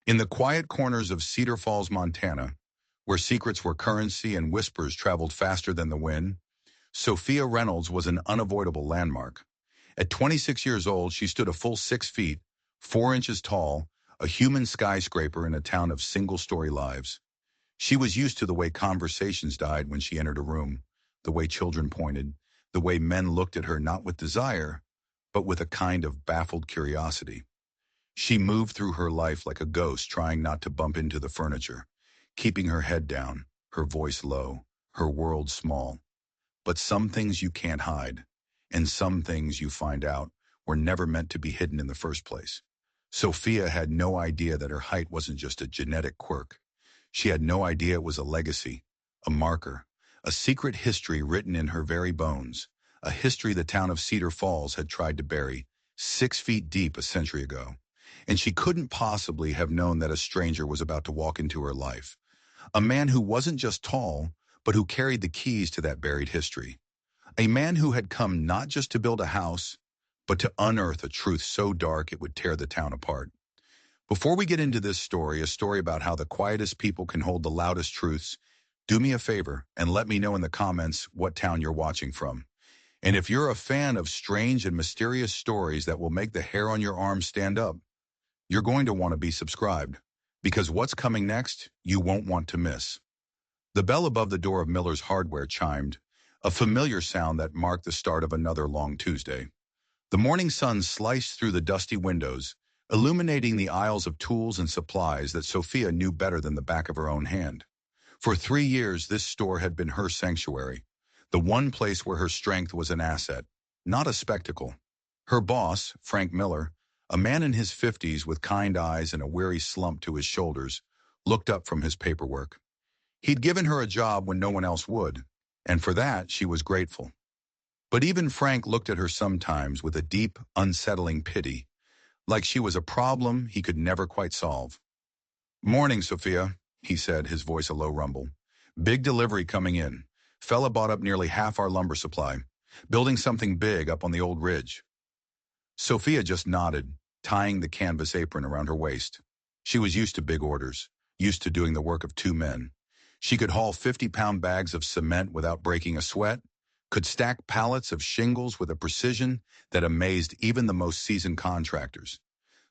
In the quiet corners of Cedar Falls, Montana, where secrets were currency and whispers traveled faster than the wind, Sophia Reynolds was an unavoidable landmark. At 26 years old, she stood a full 6 feet, 4 inches tall, a human skyscraper in a town of single-story lives. She was used to the way conversations died when she entered a room, the way children pointed, the way men looked at her not with desire, but with a kind of baffled curiosity. She moved through her life like a ghost, trying not to bump into the furniture, keeping her head down, her voice low, her world small. But some things you can't hide, and some things you find out were never meant to be hidden in the first place. Sophia had no idea that her height wasn't just a genetic quirk. She had no idea it was a legacy, a marker, a secret history written in her very bones, a history the town of Cedar Falls had tried to bury, 6 feet deep a century ago. And she couldn't possibly have known that a stranger was about to walk into her life. A man who wasn't just tall, but who carried the keys to that buried history. A man who had come not just to build a house, but to unearth a truth so dark it would tear the town apart. Before we get into this story, a story about how the quietest people can hold the loudest truths, do me a favor and let me know in the comments what town you're watching from. And if you're a fan of strange and mysterious stories that will make the hair on your arms stand up, you're going to want to be subscribed, because what's coming next, you won't want to miss. The bell above the door of Miller's Hardware chimed, a familiar sound that marked the start of another long Tuesday. The morning sun sliced through the dusty windows, illuminating the aisles of tools and supplies that Sophia knew better than the back of her own hand. For 3 years, this store had been her sanctuary, the one place where her strength was an asset, not a spectacle. Her boss, Frank Miller, a man in his 50s with kind eyes and a weary slump to his shoulders, looked up from his paperwork. He'd given her a job when no one else would, and for that she was grateful. But even Frank looked at her sometimes with a deep, unsettling pity, like she was a problem he could never quite solve. "Morning, Sophia," he said, his voice a low rumble. "Big delivery coming in. Fella bought up nearly half our lumber supply. Building something big up on the old ridge." Sophia just nodded, tying the canvas apron around her waist. She was used to big orders, used to doing the work of 2 men. She could haul 50-pound bags of cement without breaking a sweat, could stack pallets of shingles with a precision that amazed even the most seasoned contractors.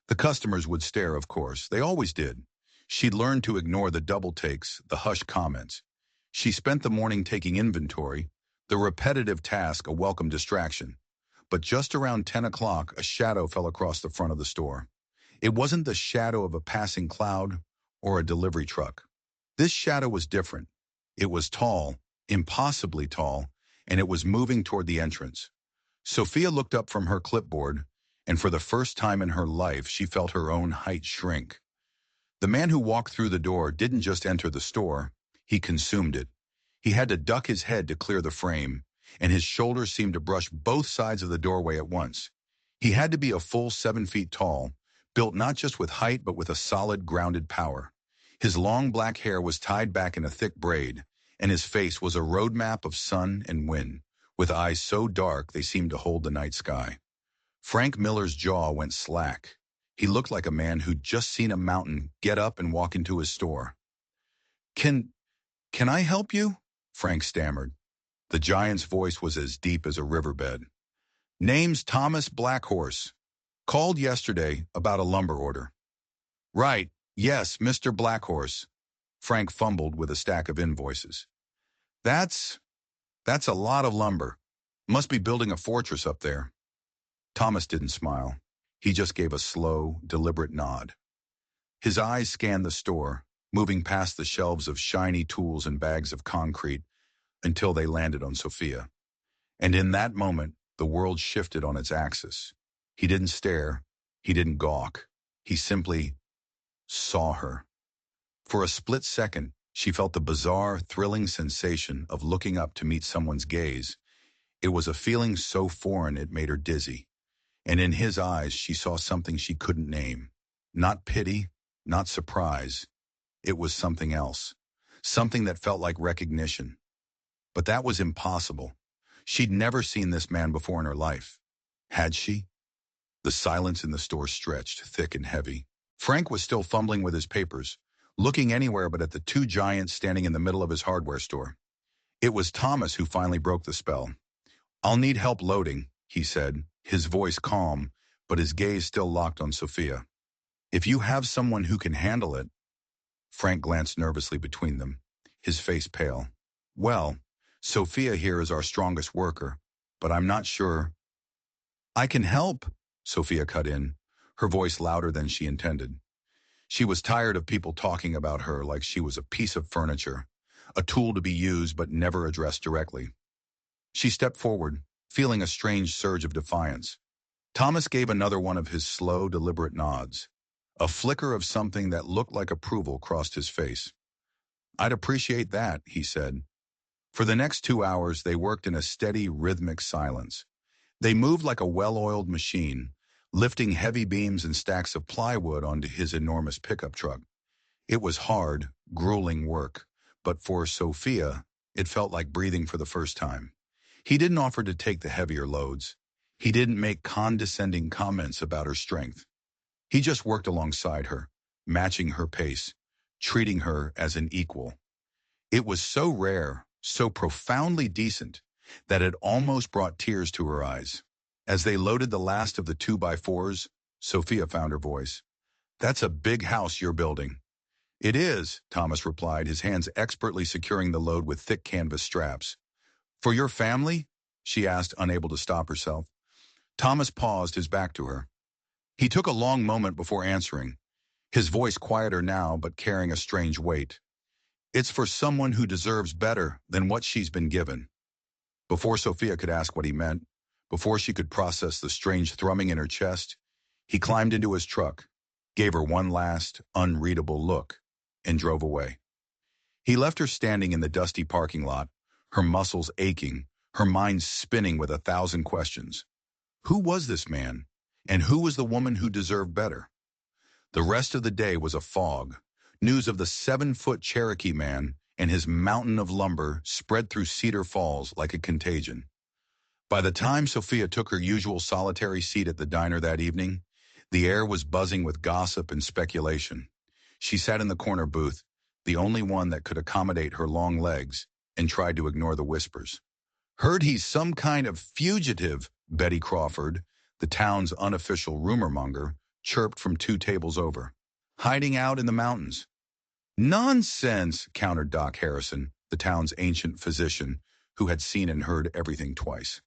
The customers would stare, of course. They always did. She'd learned to ignore the double takes, the hushed comments. She spent the morning taking inventory, the repetitive task a welcome distraction. But just around 10 o'clock, a shadow fell across the front of the store. It wasn't the shadow of a passing cloud or a delivery truck. This shadow was different. It was tall, impossibly tall, and it was moving toward the entrance. Sophia looked up from her clipboard, and for the first time in her life, she felt her own height shrink. The man who walked through the door didn't just enter the store, he consumed it. He had to duck his head to clear the frame, and his shoulders seemed to brush both sides of the doorway at once. He had to be a full 7 feet tall, built not just with height but with a solid, grounded power. His long black hair was tied back in a thick braid, and his face was a roadmap of sun and wind, with eyes so dark they seemed to hold the night sky. Frank Miller's jaw went slack. He looked like a man who'd just seen a mountain get up and walk into his store. Can I help you?" Frank stammered. The giant's voice was as deep as a riverbed. "Name's Thomas Blackhorse. Called yesterday about a lumber order." "Right, yes, Mr. Blackhorse." Frank fumbled with a stack of invoices. That's a lot of lumber. Must be building a fortress up there." Thomas didn't smile. He just gave a slow, deliberate nod. His eyes scanned the store, moving past the shelves of shiny tools and bags of concrete until they landed on Sophia. And in that moment, the world shifted on its axis. He didn't stare. He didn't gawk. He simply saw her. For a split second, she felt the bizarre, thrilling sensation of looking up to meet someone's gaze. It was a feeling so foreign it made her dizzy. And in his eyes, she saw something she couldn't name. Not pity, not surprise. It was something else. Something that felt like recognition. But that was impossible. She'd never seen this man before in her life. Had she? The silence in the store stretched, thick and heavy. Frank was still fumbling with his papers, looking anywhere but at the two giants standing in the middle of his hardware store. It was Thomas who finally broke the spell. "I'll need help loading," he said, his voice calm, but his gaze still locked on Sophia. "If you have someone who can handle it." Frank glanced nervously between them, his face pale. "Well, Sophia here is our strongest worker, but I'm not sure." "I can help," Sophia cut in, her voice louder than she intended. She was tired of people talking about her like she was a piece of furniture, a tool to be used but never addressed directly. She stepped forward, feeling a strange surge of defiance. Thomas gave another one of his slow, deliberate nods. A flicker of something that looked like approval crossed his face. "I'd appreciate that," he said. For the next 2 hours, they worked in a steady, rhythmic silence. They moved like a well-oiled machine, lifting heavy beams and stacks of plywood onto his enormous pickup truck. It was hard, grueling work, but for Sophia, it felt like breathing for the first time. He didn't offer to take the heavier loads. He didn't make condescending comments about her strength. He just worked alongside her, matching her pace, treating her as an equal. It was so rare, so profoundly decent, that it almost brought tears to her eyes. As they loaded the last of the 2x4s, Sophia found her voice. "That's a big house you're building." "It is," Thomas replied, his hands expertly securing the load with thick canvas straps. "For your family?" she asked, unable to stop herself. Thomas paused, his back to her. He took a long moment before answering, his voice quieter now but carrying a strange weight. "It's for someone who deserves better than what she's been given." Before Sophia could ask what he meant, before she could process the strange thrumming in her chest, he climbed into his truck, gave her one last, unreadable look, and drove away. He left her standing in the dusty parking lot, her muscles aching, her mind spinning with 1,000 questions. Who was this man? And who was the woman who deserved better? The rest of the day was a fog. News of the 7-foot Cherokee man and his mountain of lumber spread through Cedar Falls like a contagion. By the time Sophia took her usual solitary seat at the diner that evening, the air was buzzing with gossip and speculation. She sat in the corner booth, the only one that could accommodate her long legs, and tried to ignore the whispers. "Heard he's some kind of fugitive," Betty Crawford, the town's unofficial rumor monger, chirped from 2 tables over. "Hiding out in the mountains." "Nonsense," countered Doc Harrison, the town's ancient physician, who had seen and heard everything twice.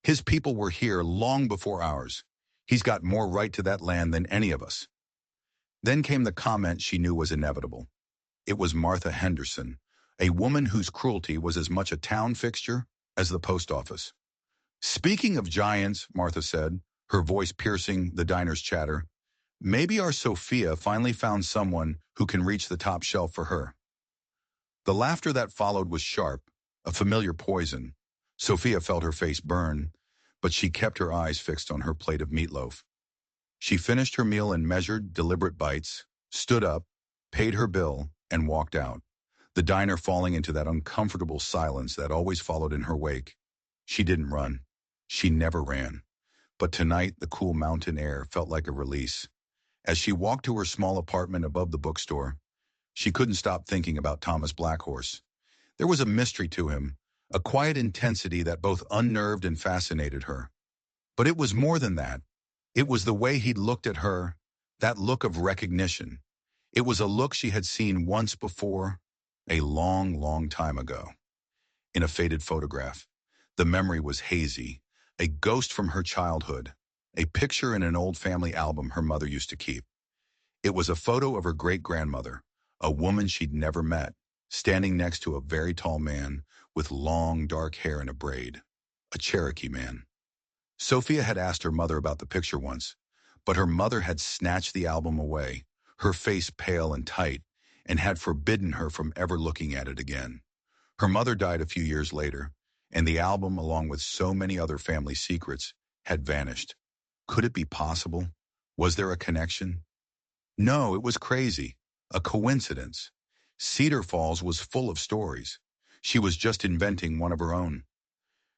"His people were here long before ours. He's got more right to that land than any of us." Then came the comment she knew was inevitable. It was Martha Henderson, a woman whose cruelty was as much a town fixture as the post office. "Speaking of giants," Martha said, her voice piercing the diner's chatter, "maybe our Sophia finally found someone who can reach the top shelf for her." The laughter that followed was sharp, a familiar poison. Sophia felt her face burn, but she kept her eyes fixed on her plate of meatloaf. She finished her meal in measured, deliberate bites, stood up, paid her bill, and walked out, the diner falling into that uncomfortable silence that always followed in her wake. She didn't run. She never ran. But tonight, the cool mountain air felt like a release. As she walked to her small apartment above the bookstore, she couldn't stop thinking about Thomas Blackhorse. There was a mystery to him, a quiet intensity that both unnerved and fascinated her. But it was more than that. It was the way he'd looked at her, that look of recognition. It was a look she had seen once before, a long, long time ago. In a faded photograph. The memory was hazy, a ghost from her childhood, a picture in an old family album her mother used to keep. It was a photo of her great-grandmother, a woman she'd never met, standing next to a very tall man with long, dark hair in a braid, a Cherokee man. Sophia had asked her mother about the picture once, but her mother had snatched the album away, her face pale and tight, and had forbidden her from ever looking at it again. Her mother died a few years later, and the album, along with so many other family secrets, had vanished. Could it be possible? Was there a connection? No, it was crazy. A coincidence. Cedar Falls was full of stories. She was just inventing one of her own.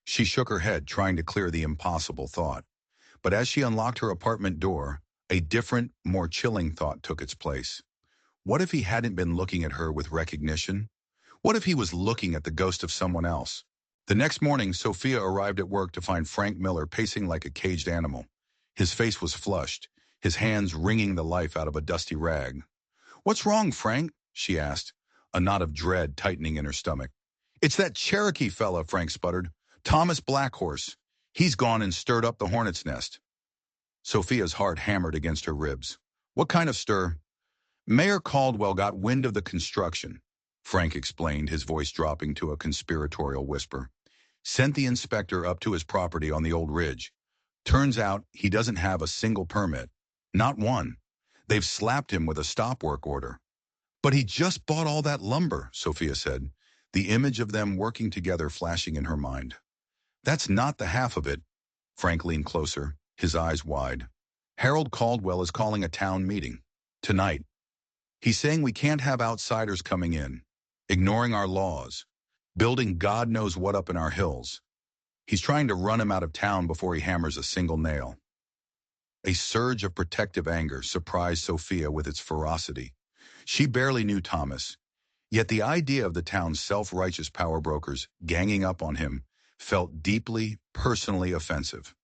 She shook her head, trying to clear the impossible thought. But as she unlocked her apartment door, A different, more chilling thought took its place. What if he hadn't been looking at her with recognition? What if he was looking at the ghost of someone else? The next morning, Sophia arrived at work to find Frank Miller pacing like a caged animal. His face was flushed, his hands wringing the life out of a dusty rag. "What's wrong, Frank?" she asked, a knot of dread tightening in her stomach. "It's that Cherokee fella," Frank sputtered. "Thomas Blackhorse. He's gone and stirred up the hornet's nest." Sophia's heart hammered against her ribs. "What kind of stir?" "Mayor Caldwell got wind of the construction," Frank explained, his voice dropping to a conspiratorial whisper. "Sent the inspector up to his property on the old ridge. Turns out he doesn't have a single permit. Not one. They've slapped him with a stop work order." "But he just bought all that lumber," Sophia said, the image of them working together flashing in her mind. "That's not the half of it." Frank leaned closer, his eyes wide. "Harold Caldwell is calling a town meeting. Tonight. He's saying we can't have outsiders coming in, ignoring our laws, building God knows what up in our hills. He's trying to run him out of town before he hammers a single nail." A surge of protective anger surprised Sophia with its ferocity. She barely knew Thomas, yet the idea of the town's self-righteous power brokers ganging up on him felt deeply, personally offensive.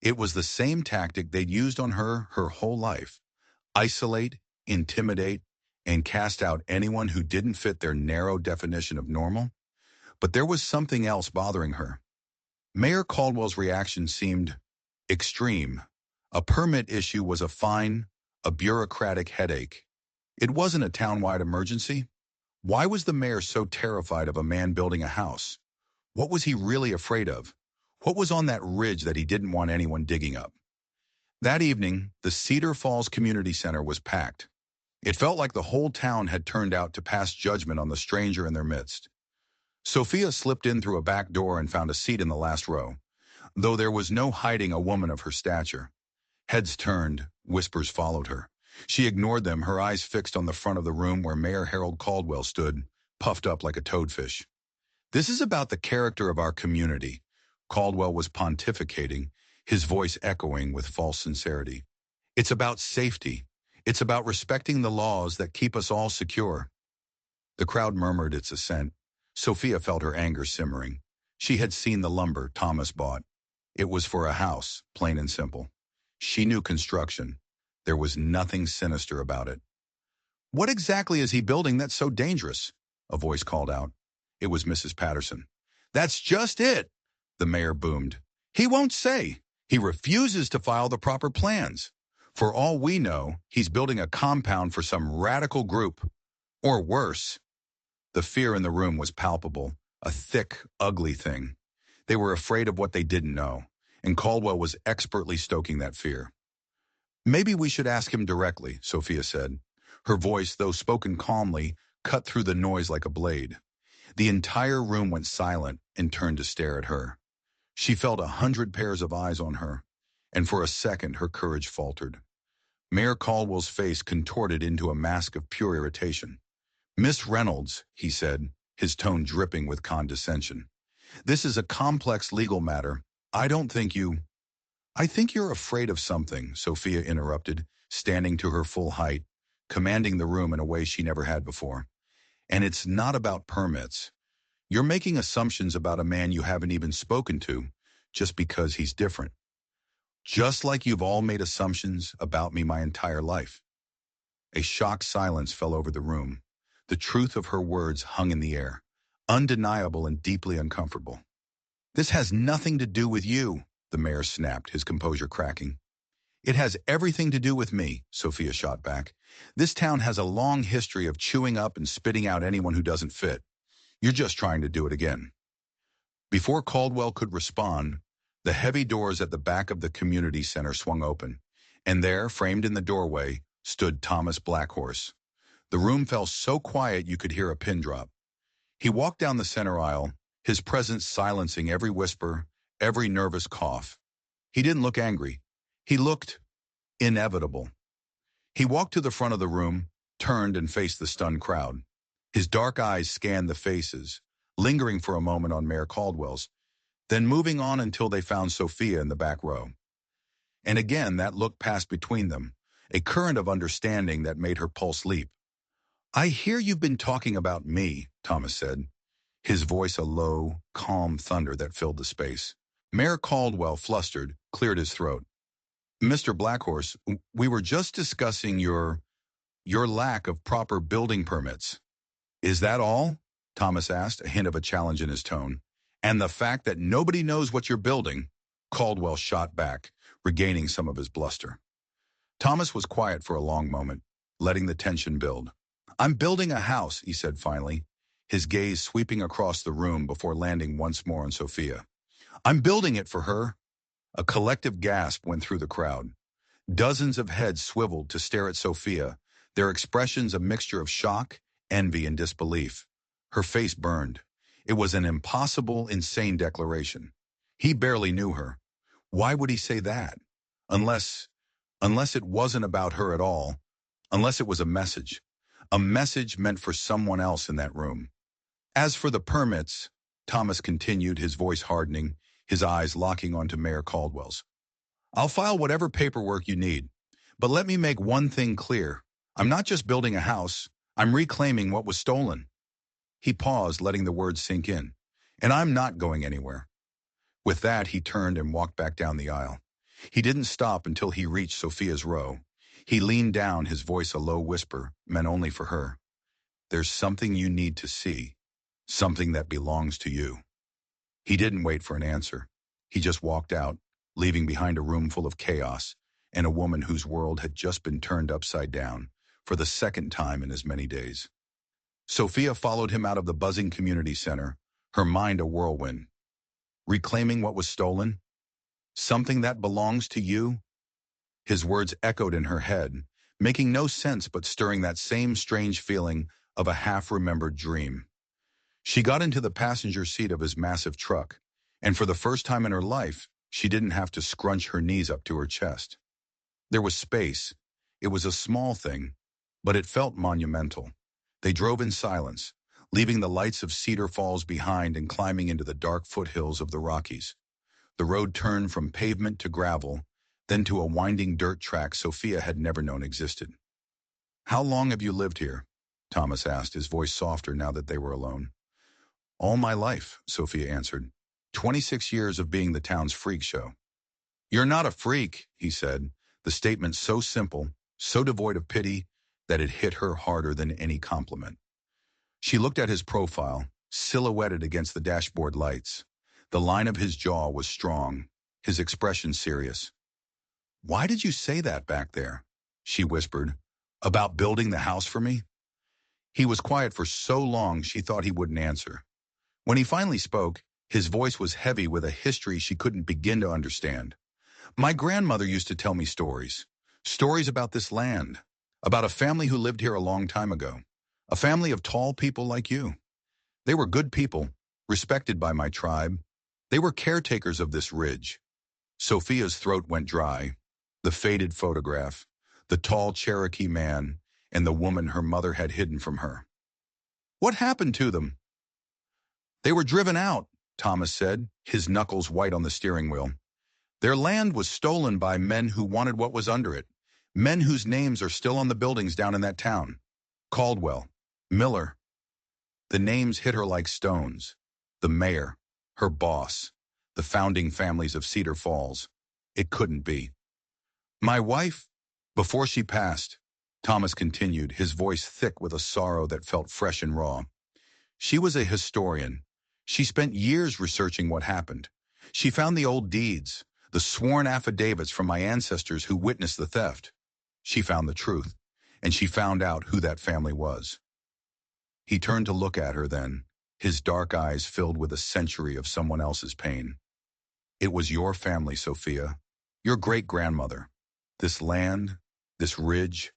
It was the same tactic they'd used on her whole life: isolate, intimidate, and cast out anyone who didn't fit their narrow definition of normal. But there was something else bothering her. Mayor Caldwell's reaction seemed extreme. A permit issue was a fine, a bureaucratic headache. It wasn't a town-wide emergency. Why was the mayor so terrified of a man building a house? What was he really afraid of? What was on that ridge that he didn't want anyone digging up? That evening, the Cedar Falls Community Center was packed. It felt like the whole town had turned out to pass judgment on the stranger in their midst. Sophia slipped in through a back door and found a seat in the last row, though there was no hiding a woman of her stature. Heads turned, whispers followed her. She ignored them, her eyes fixed on the front of the room where Mayor Harold Caldwell stood, puffed up like a toadfish. "This is about the character of our community," Caldwell was pontificating, his voice echoing with false sincerity. "It's about safety. It's about respecting the laws that keep us all secure." The crowd murmured its assent. Sophia felt her anger simmering. She had seen the lumber Thomas bought. It was for a house, plain and simple. She knew construction. There was nothing sinister about it. "What exactly is he building that's so dangerous?" a voice called out. It was Mrs. Patterson. "That's just it," the mayor boomed. "He won't say. He refuses to file the proper plans. For all we know, he's building a compound for some radical group. Or worse." The fear in the room was palpable, a thick, ugly thing. They were afraid of what they didn't know, and Caldwell was expertly stoking that fear. "Maybe we should ask him directly," Sophia said. Her voice, though spoken calmly, cut through the noise like a blade. The entire room went silent and turned to stare at her. She felt 100 pairs of eyes on her, and for a second her courage faltered. Mayor Caldwell's face contorted into a mask of pure irritation. "Miss Reynolds," he said, his tone dripping with condescension, "this is a complex legal matter. I don't think you—" "I think you're afraid of something," Sophia interrupted, standing to her full height, commanding the room in a way she never had before. "And it's not about permits. You're making assumptions about a man you haven't even spoken to, just because he's different. Just like you've all made assumptions about me my entire life." A shocked silence fell over the room. The truth of her words hung in the air, undeniable and deeply uncomfortable. "This has nothing to do with you," the mayor snapped, his composure cracking. "It has everything to do with me," Sophia shot back. "This town has a long history of chewing up and spitting out anyone who doesn't fit. You're just trying to do it again." Before Caldwell could respond, the heavy doors at the back of the community center swung open, and there, framed in the doorway, stood Thomas Blackhorse. The room fell so quiet you could hear a pin drop. He walked down the center aisle, his presence silencing every whisper, every nervous cough. He didn't look angry. He looked inevitable. He walked to the front of the room, turned and faced the stunned crowd. His dark eyes scanned the faces, lingering for a moment on Mayor Caldwell's, then moving on until they found Sophia in the back row. And again, that look passed between them, a current of understanding that made her pulse leap. "I hear you've been talking about me," Thomas said, his voice a low, calm thunder that filled the space. Mayor Caldwell, flustered, cleared his throat. "Mr. Blackhorse, we were just discussing your lack of proper building permits." "Is that all?" Thomas asked, a hint of a challenge in his tone. "And the fact that nobody knows what you're building," Caldwell shot back, regaining some of his bluster. Thomas was quiet for a long moment, letting the tension build. "I'm building a house," he said finally, his gaze sweeping across the room before landing once more on Sophia. "I'm building it for her." A collective gasp went through the crowd. Dozens of heads swiveled to stare at Sophia, their expressions a mixture of shock, envy, and disbelief. Her face burned. It was an impossible, insane declaration. He barely knew her. Why would he say that? Unless, unless it wasn't about her at all. Unless it was a message. A message meant for someone else in that room. "As for the permits," Thomas continued, his voice hardening, his eyes locking onto Mayor Caldwell's. "I'll file whatever paperwork you need. But let me make one thing clear. I'm not just building a house. I'm reclaiming what was stolen." He paused, letting the words sink in. "And I'm not going anywhere." With that, he turned and walked back down the aisle. He didn't stop until he reached Sophia's row. He leaned down, his voice a low whisper, meant only for her. "There's something you need to see. Something that belongs to you." He didn't wait for an answer. He just walked out, leaving behind a room full of chaos and a woman whose world had just been turned upside down for the second time in as many days. Sophia followed him out of the buzzing community center, her mind a whirlwind. Reclaiming what was stolen? Something that belongs to you? His words echoed in her head, making no sense but stirring that same strange feeling of a half-remembered dream. She got into the passenger seat of his massive truck, and for the first time in her life, she didn't have to scrunch her knees up to her chest. There was space. It was a small thing, but it felt monumental. They drove in silence, leaving the lights of Cedar Falls behind and climbing into the dark foothills of the Rockies. The road turned from pavement to gravel, then to a winding dirt track Sophia had never known existed. "How long have you lived here?" Thomas asked, his voice softer now that they were alone. "All my life," Sophia answered. 26 years of being the town's freak show." "You're not a freak," he said, the statement so simple, so devoid of pity, that it hit her harder than any compliment. She looked at his profile, silhouetted against the dashboard lights. The line of his jaw was strong, his expression serious. "Why did you say that back there?" she whispered. "About building the house for me?" He was quiet for so long she thought he wouldn't answer. When he finally spoke, his voice was heavy with a history she couldn't begin to understand. "My grandmother used to tell me stories. Stories about this land. About a family who lived here a long time ago. A family of tall people like you. They were good people, respected by my tribe. They were caretakers of this ridge." Sophia's throat went dry. The faded photograph, the tall Cherokee man, and the woman her mother had hidden from her. "What happened to them?" "They were driven out," Thomas said, his knuckles white on the steering wheel. "Their land was stolen by men who wanted what was under it. Men whose names are still on the buildings down in that town. Caldwell, Miller." The names hit her like stones. The mayor, her boss, the founding families of Cedar Falls. It couldn't be. "My wife, before she passed," Thomas continued, his voice thick with a sorrow that felt fresh and raw. "She was a historian. She spent years researching what happened. She found the old deeds, the sworn affidavits from my ancestors who witnessed the theft. She found the truth, and she found out who that family was." He turned to look at her then, his dark eyes filled with a century of someone else's pain. "It was your family, Sophia. Your great-grandmother. This land, this ridge,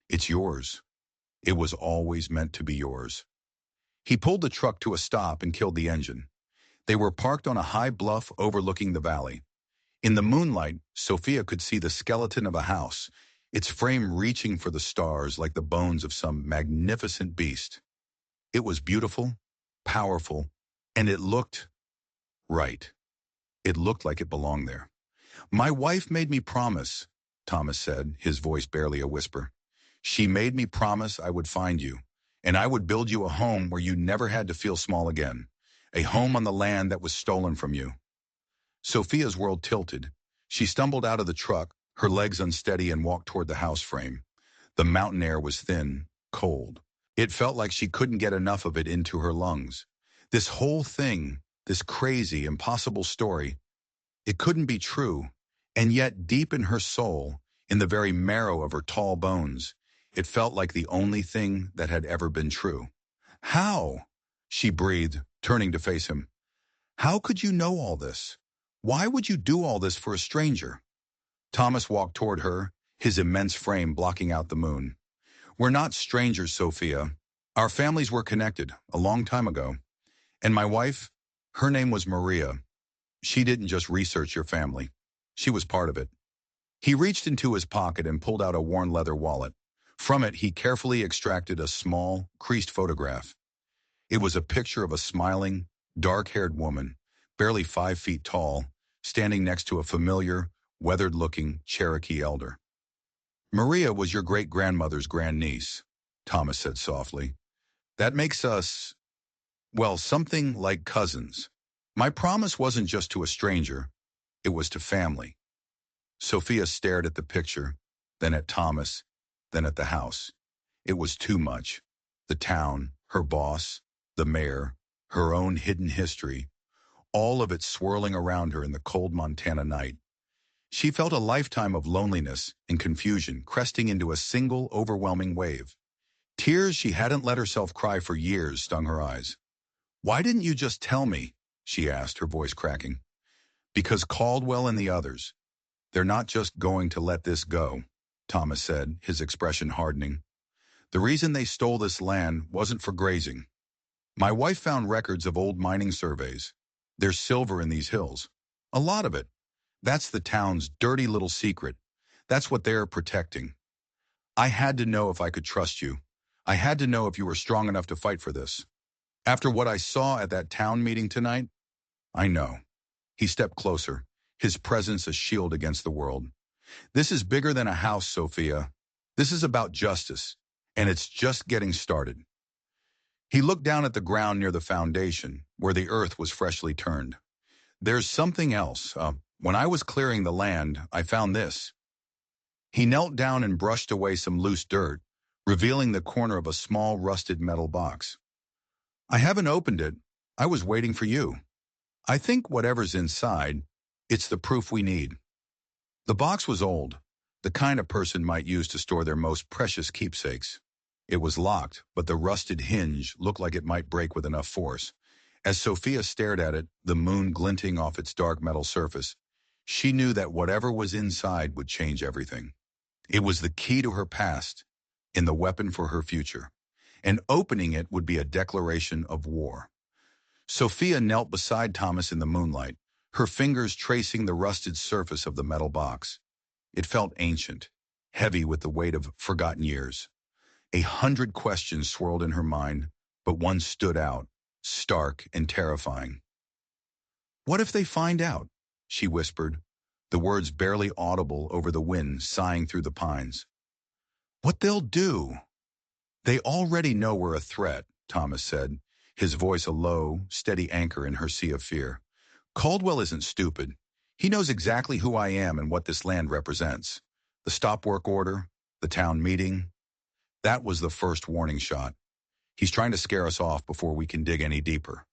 it's yours. It was always meant to be yours." He pulled the truck to a stop and killed the engine. They were parked on a high bluff overlooking the valley. In the moonlight, Sophia could see the skeleton of a house, its frame reaching for the stars like the bones of some magnificent beast. It was beautiful, powerful, and it looked right. It looked like it belonged there. My wife made me promise, Thomas said, his voice barely a whisper. She made me promise I would find you, and I would build you a home where you never had to feel small again, a home on the land that was stolen from you. Sophia's world tilted. She stumbled out of the truck, her legs unsteady, and walked toward the house frame. The mountain air was thin, cold. It felt like she couldn't get enough of it into her lungs. This whole thing, this crazy, impossible story, it couldn't be true. And yet, deep in her soul, in the very marrow of her tall bones, it felt like the only thing that had ever been true. How? She breathed, turning to face him. How could you know all this? Why would you do all this for a stranger? Thomas walked toward her, his immense frame blocking out the moon. We're not strangers, Sophia. Our families were connected a long time ago. And my wife, her name was Maria. She didn't just research your family. She was part of it. He reached into his pocket and pulled out a worn leather wallet. From it, he carefully extracted a small, creased photograph. It was a picture of a smiling, dark-haired woman, barely 5 feet tall, standing next to a familiar, weathered-looking Cherokee elder. Maria was your great-grandmother's grandniece, Thomas said softly. That makes us, well, something like cousins. My promise wasn't just to a stranger, it was to family. Sophia stared at the picture, then at Thomas, then at the house. It was too much. The town, her boss, the mayor, her own hidden history, all of it swirling around her in the cold Montana night. She felt a lifetime of loneliness and confusion cresting into a single overwhelming wave. Tears she hadn't let herself cry for years stung her eyes. Why didn't you just tell me? She asked, her voice cracking. Because Caldwell and the others, they're not just going to let this go, Thomas said, his expression hardening. The reason they stole this land wasn't for grazing. My wife found records of old mining surveys. There's silver in these hills. A lot of it. That's the town's dirty little secret. That's what they're protecting. I had to know if I could trust you. I had to know if you were strong enough to fight for this. After what I saw at that town meeting tonight, I know. He stepped closer, his presence a shield against the world. This is bigger than a house, Sophia. This is about justice, and it's just getting started. He looked down at the ground near the foundation, where the earth was freshly turned. There's something else. When I was clearing the land, I found this. He knelt down and brushed away some loose dirt, revealing the corner of a small rusted metal box. I haven't opened it. I was waiting for you. I think whatever's inside, it's the proof we need. The box was old, the kind a person might use to store their most precious keepsakes. It was locked, but the rusted hinge looked like it might break with enough force. As Sophia stared at it, the moon glinting off its dark metal surface, she knew that whatever was inside would change everything. It was the key to her past, and the weapon for her future. And opening it would be a declaration of war. Sophia knelt beside Thomas in the moonlight, her fingers tracing the rusted surface of the metal box. It felt ancient, heavy with the weight of forgotten years. 100 questions swirled in her mind, but one stood out, stark and terrifying. What if they find out? She whispered, the words barely audible over the wind sighing through the pines. What they'll do? They already know we're a threat, Thomas said, his voice a low, steady anchor in her sea of fear. Caldwell isn't stupid. He knows exactly who I am and what this land represents. The stop work order, the town meeting. That was the first warning shot. He's trying to scare us off before we can dig any deeper.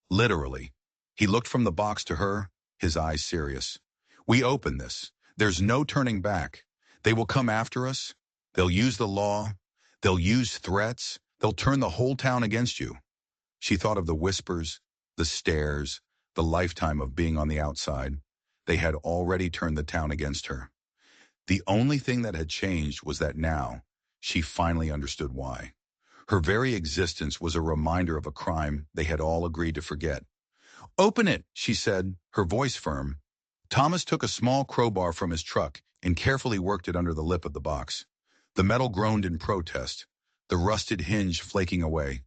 Literally. He looked from the box to her, his eyes serious. We open this. There's no turning back. They will come after us. They'll use the law. They'll use threats. They'll turn the whole town against you. She thought of the whispers, the stares, the lifetime of being on the outside. They had already turned the town against her. The only thing that had changed was that now, she finally understood why. Her very existence was a reminder of a crime they had all agreed to forget. Open it, she said, her voice firm. Thomas took a small crowbar from his truck and carefully worked it under the lip of the box. The metal groaned in protest, the rusted hinge flaking away.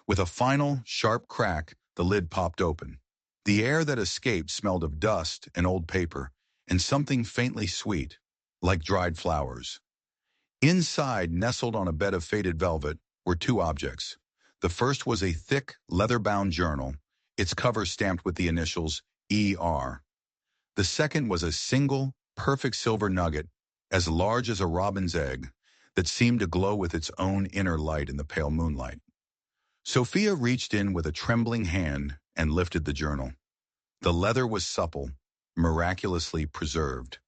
With a final, sharp crack, the lid popped open. The air that escaped smelled of dust and old paper, and something faintly sweet, like dried flowers. Inside, nestled on a bed of faded velvet, were two objects. The first was a thick, leather-bound journal, its cover stamped with the initials E.R. The second was a single, perfect silver nugget, as large as a robin's egg, that seemed to glow with its own inner light in the pale moonlight. Sophia reached in with a trembling hand and lifted the journal. The leather was supple, miraculously preserved.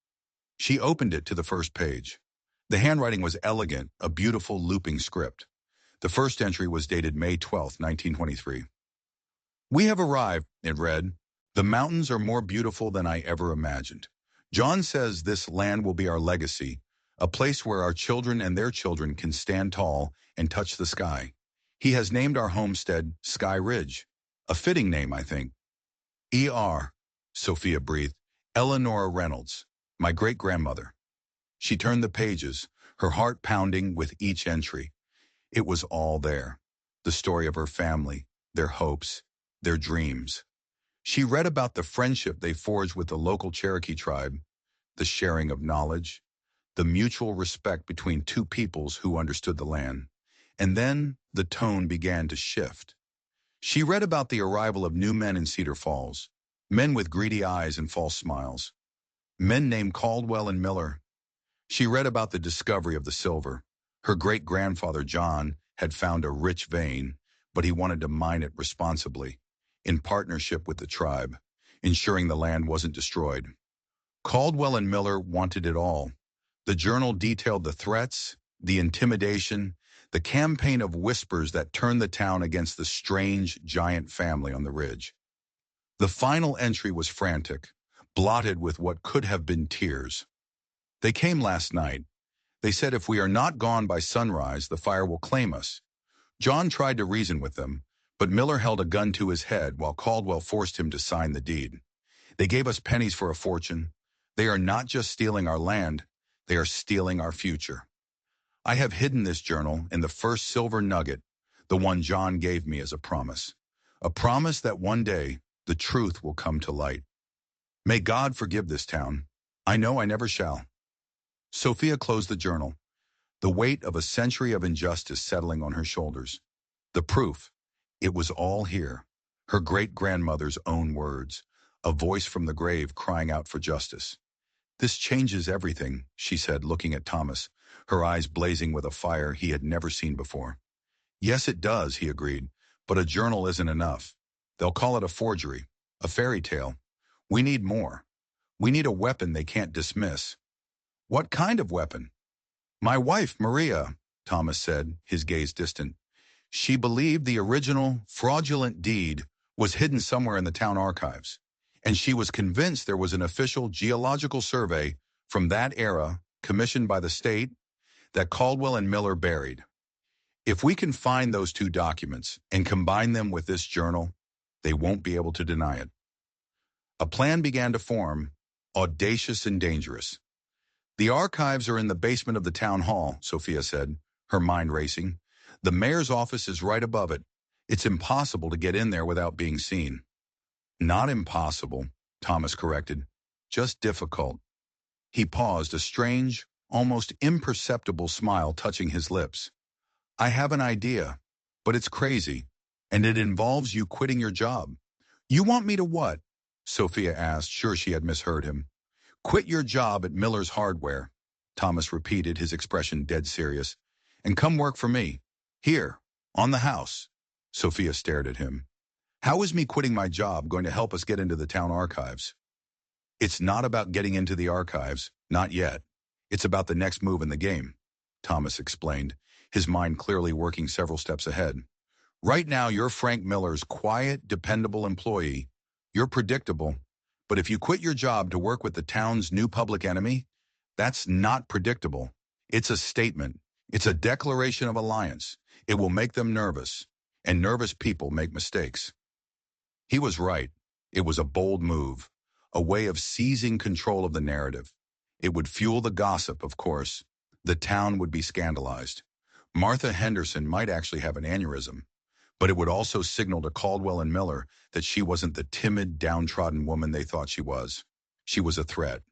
She opened it to the first page. The handwriting was elegant, a beautiful looping script. The first entry was dated May 12, 1923. "We have arrived," it read. "The mountains are more beautiful than I ever imagined. John says this land will be our legacy, a place where our children and their children can stand tall and touch the sky. He has named our homestead Sky Ridge. A fitting name, I think." "E.R.," Sophia breathed. "Eleanor Reynolds, my great-grandmother." She turned the pages, her heart pounding with each entry. It was all there. The story of her family, their hopes, their dreams. She read about the friendship they forged with the local Cherokee tribe, the sharing of knowledge, the mutual respect between two peoples who understood the land. And then the tone began to shift. She read about the arrival of new men in Cedar Falls, men with greedy eyes and false smiles, men named Caldwell and Miller. She read about the discovery of the silver. Her great-grandfather John had found a rich vein, but he wanted to mine it responsibly, in partnership with the tribe, ensuring the land wasn't destroyed. Caldwell and Miller wanted it all. The journal detailed the threats, the intimidation, the campaign of whispers that turned the town against the strange, giant family on the ridge. The final entry was frantic, blotted with what could have been tears. "They came last night. They said if we are not gone by sunrise, the fire will claim us." John tried to reason with them, but Miller held a gun to his head while Caldwell forced him to sign the deed. "They gave us pennies for a fortune. They are not just stealing our land, they are stealing our future. I have hidden this journal in the first silver nugget, the one John gave me as a promise that one day the truth will come to light. May God forgive this town. I know I never shall." Sophia closed the journal, the weight of a century of injustice settling on her shoulders. The proof, it was all here. Her great-grandmother's own words, a voice from the grave crying out for justice. "This changes everything," she said, looking at Thomas, her eyes blazing with a fire he had never seen before. "Yes, it does," he agreed, "but a journal isn't enough. They'll call it a forgery, a fairy tale. We need more. We need a weapon they can't dismiss." "What kind of weapon?" "My wife, Maria," Thomas said, his gaze distant. "She believed the original, fraudulent deed was hidden somewhere in the town archives, and she was convinced there was an official geological survey from that era, commissioned by the state, that Caldwell and Miller buried. If we can find those two documents and combine them with this journal, they won't be able to deny it." A plan began to form, audacious and dangerous. "The archives are in the basement of the town hall," Sophia said, her mind racing. "The mayor's office is right above it. It's impossible to get in there without being seen." "Not impossible," Thomas corrected. "Just difficult." He paused, a strange, almost imperceptible smile touching his lips. "I have an idea, but it's crazy, and it involves you quitting your job." "You want me to what?" Sophia asked, sure she had misheard him. "Quit your job at Miller's Hardware," Thomas repeated, his expression dead serious, "and come work for me. Here, on the house." Sophia stared at him. "How is me quitting my job going to help us get into the town archives?" "It's not about getting into the archives, not yet. It's about the next move in the game," Thomas explained, his mind clearly working several steps ahead. "Right now, you're Frank Miller's quiet, dependable employee. You're predictable. But if you quit your job to work with the town's new public enemy, that's not predictable. It's a statement. It's a declaration of alliance. It will make them nervous, and nervous people make mistakes." He was right. It was a bold move, a way of seizing control of the narrative. It would fuel the gossip, of course. The town would be scandalized. Martha Henderson might actually have an aneurysm, but it would also signal to Caldwell and Miller that she wasn't the timid, downtrodden woman they thought she was. She was a threat.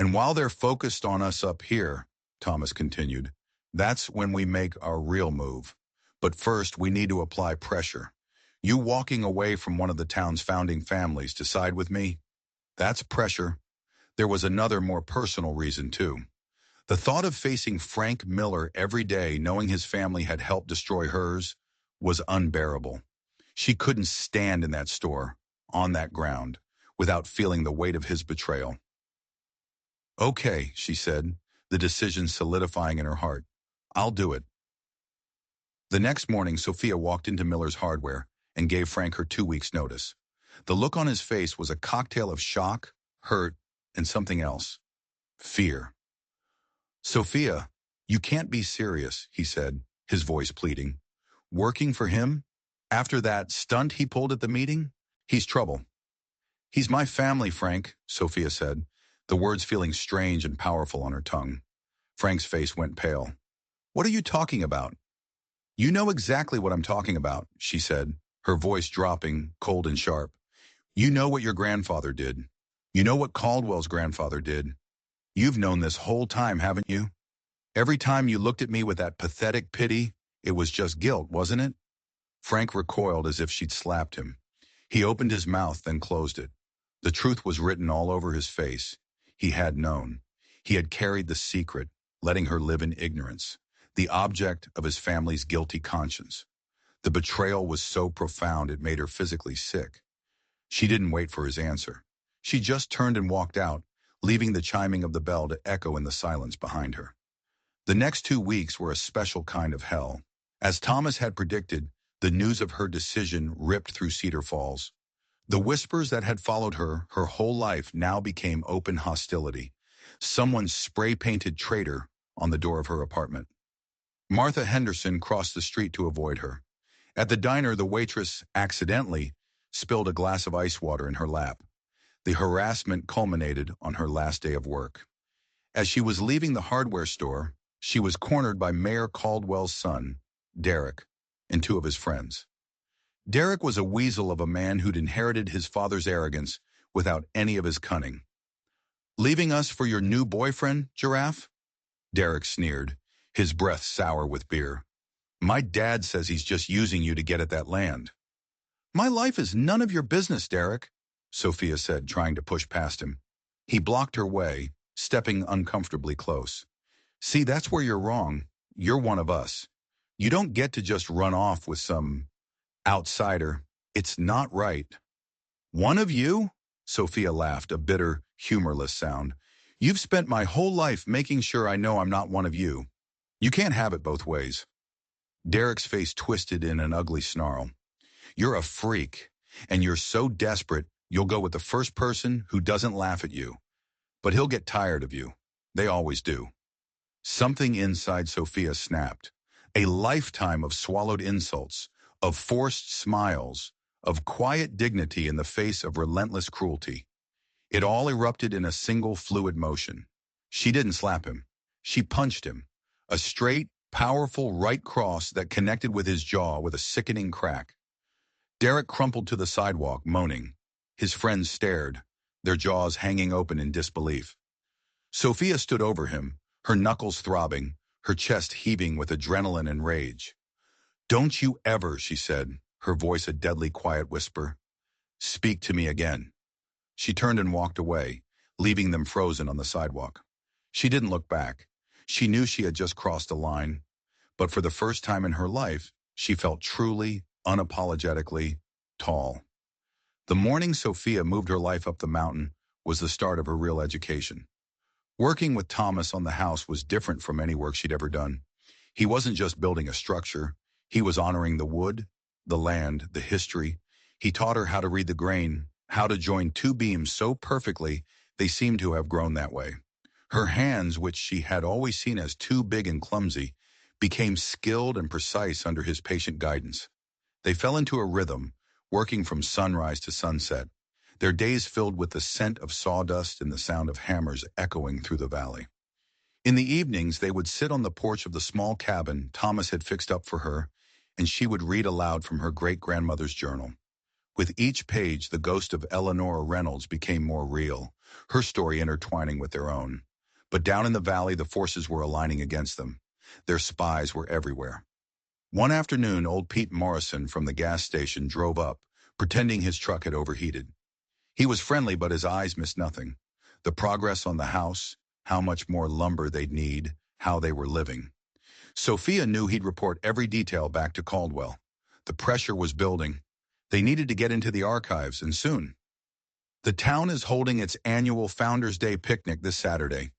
And while they're focused on us up here, Thomas continued, that's when we make our real move. But first, we need to apply pressure. You walking away from one of the town's founding families to side with me? That's pressure. There was another more personal reason, too. The thought of facing Frank Miller every day, knowing his family had helped destroy hers, was unbearable. She couldn't stand in that store, on that ground, without feeling the weight of his betrayal. Okay, she said, the decision solidifying in her heart. I'll do it. The next morning, Sophia walked into Miller's Hardware and gave Frank her 2 weeks' notice. The look on his face was a cocktail of shock, hurt, and something else. Fear. Sophia, you can't be serious, he said, his voice pleading. Working for him? After that stunt he pulled at the meeting? He's trouble. He's my family, Frank, Sophia said, the words feeling strange and powerful on her tongue. Frank's face went pale. What are you talking about? You know exactly what I'm talking about, she said, her voice dropping, cold and sharp. You know what your grandfather did. You know what Caldwell's grandfather did. You've known this whole time, haven't you? Every time you looked at me with that pathetic pity, it was just guilt, wasn't it? Frank recoiled as if she'd slapped him. He opened his mouth, then closed it. The truth was written all over his face. He had known. He had carried the secret, letting her live in ignorance, the object of his family's guilty conscience. The betrayal was so profound it made her physically sick. She didn't wait for his answer. She just turned and walked out, leaving the chiming of the bell to echo in the silence behind her. The next 2 weeks were a special kind of hell. As Thomas had predicted, the news of her decision ripped through Cedar Falls. The whispers that had followed her whole life now became open hostility. Someone spray-painted traitor on the door of her apartment. Martha Henderson crossed the street to avoid her. At the diner, the waitress accidentally spilled a glass of ice water in her lap. The harassment culminated on her last day of work. As she was leaving the hardware store, she was cornered by Mayor Caldwell's son, Derek, and 2 of his friends. Derek was a weasel of a man who'd inherited his father's arrogance without any of his cunning. Leaving us for your new boyfriend, Giraffe? Derek sneered, his breath sour with beer. My dad says he's just using you to get at that land. My life is none of your business, Derek, Sophia said, trying to push past him. He blocked her way, stepping uncomfortably close. See, that's where you're wrong. You're one of us. You don't get to just run off with some outsider. It's not right. One of you? Sophia laughed, a bitter, humorless sound. You've spent my whole life making sure I know I'm not one of you. You can't have it both ways. Derek's face twisted in an ugly snarl. You're a freak, and you're so desperate you'll go with the first person who doesn't laugh at you. But he'll get tired of you. They always do. Something inside Sophia snapped. A lifetime of swallowed insults, of forced smiles, of quiet dignity in the face of relentless cruelty. It all erupted in a single fluid motion. She didn't slap him. She punched him. A straight, powerful right cross that connected with his jaw with a sickening crack. Derek crumpled to the sidewalk, moaning. His friends stared, their jaws hanging open in disbelief. Sophia stood over him, her knuckles throbbing, her chest heaving with adrenaline and rage. Don't you ever, she said, her voice a deadly quiet whisper, speak to me again. She turned and walked away, leaving them frozen on the sidewalk. She didn't look back. She knew she had just crossed a line, but for the first time in her life, she felt truly, unapologetically tall. The morning Sophia moved her life up the mountain was the start of her real education. Working with Thomas on the house was different from any work she'd ever done. He wasn't just building a structure. He was honoring the wood, the land, the history. He taught her how to read the grain, how to join 2 beams so perfectly they seemed to have grown that way. Her hands, which she had always seen as too big and clumsy, became skilled and precise under his patient guidance. They fell into a rhythm, working from sunrise to sunset, their days filled with the scent of sawdust and the sound of hammers echoing through the valley. In the evenings, they would sit on the porch of the small cabin Thomas had fixed up for her, and she would read aloud from her great-grandmother's journal. With each page, the ghost of Eleanor Reynolds became more real, her story intertwining with their own. But down in the valley, the forces were aligning against them. Their spies were everywhere. One afternoon, old Pete Morrison from the gas station drove up, pretending his truck had overheated. He was friendly, but his eyes missed nothing. The progress on the house, how much more lumber they'd need, how they were living. Sophia knew he'd report every detail back to Caldwell. The pressure was building. They needed to get into the archives, and soon. The town is holding its annual Founders' Day picnic this Saturday,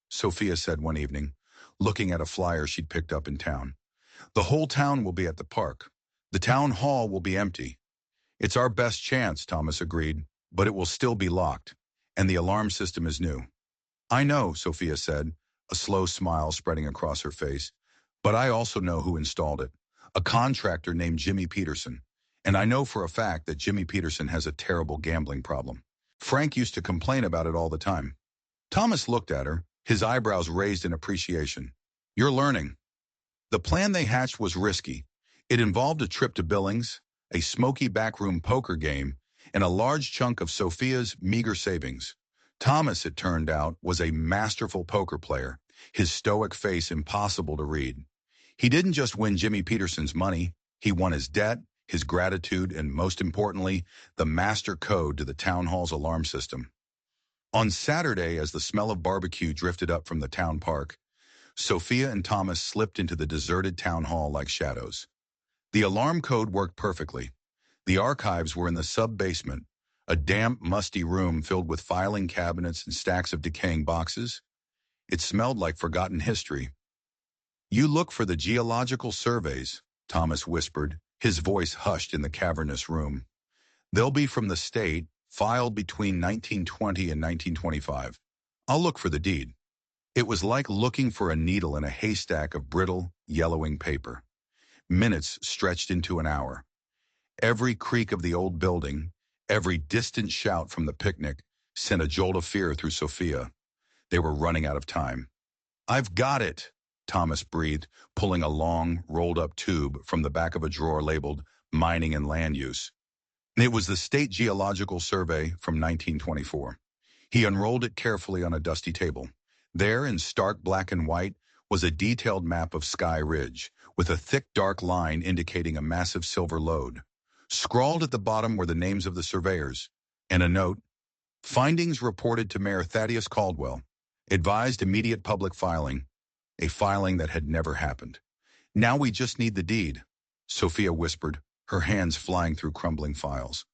Sophia said one evening, looking at a flyer she'd picked up in town. The whole town will be at the park. The town hall will be empty. It's our best chance, Thomas agreed, but it will still be locked, and the alarm system is new. I know, Sophia said, a slow smile spreading across her face, but I also know who installed it, a contractor named Jimmy Peterson, and I know for a fact that Jimmy Peterson has a terrible gambling problem. Frank used to complain about it all the time. Thomas looked at her, his eyebrows raised in appreciation. You're learning. The plan they hatched was risky. It involved a trip to Billings, a smoky backroom poker game, and a large chunk of Sophia's meager savings. Thomas, it turned out, was a masterful poker player, his stoic face impossible to read. He didn't just win Jimmy Peterson's money, he won his debt, his gratitude, and most importantly, the master code to the town hall's alarm system. On Saturday, as the smell of barbecue drifted up from the town park, Sophia and Thomas slipped into the deserted town hall like shadows. The alarm code worked perfectly. The archives were in the sub-basement, a damp, musty room filled with filing cabinets and stacks of decaying boxes. It smelled like forgotten history. You look for the geological surveys, Thomas whispered, his voice hushed in the cavernous room. They'll be from the state, filed between 1920 and 1925. I'll look for the deed. It was like looking for a needle in a haystack of brittle, yellowing paper. Minutes stretched into an hour. Every creak of the old building, every distant shout from the picnic sent a jolt of fear through Sophia. They were running out of time. I've got it, Thomas breathed, pulling a long, rolled-up tube from the back of a drawer labeled Mining and Land Use. It was the State Geological Survey from 1924. He unrolled it carefully on a dusty table. There, in stark black and white, was a detailed map of Sky Ridge, with a thick dark line indicating a massive silver lode. Scrawled at the bottom were the names of the surveyors, and a note, findings reported to Mayor Thaddeus Caldwell, advised immediate public filing, a filing that had never happened. Now we just need the deed, Sophia whispered, her hands flying through crumbling files.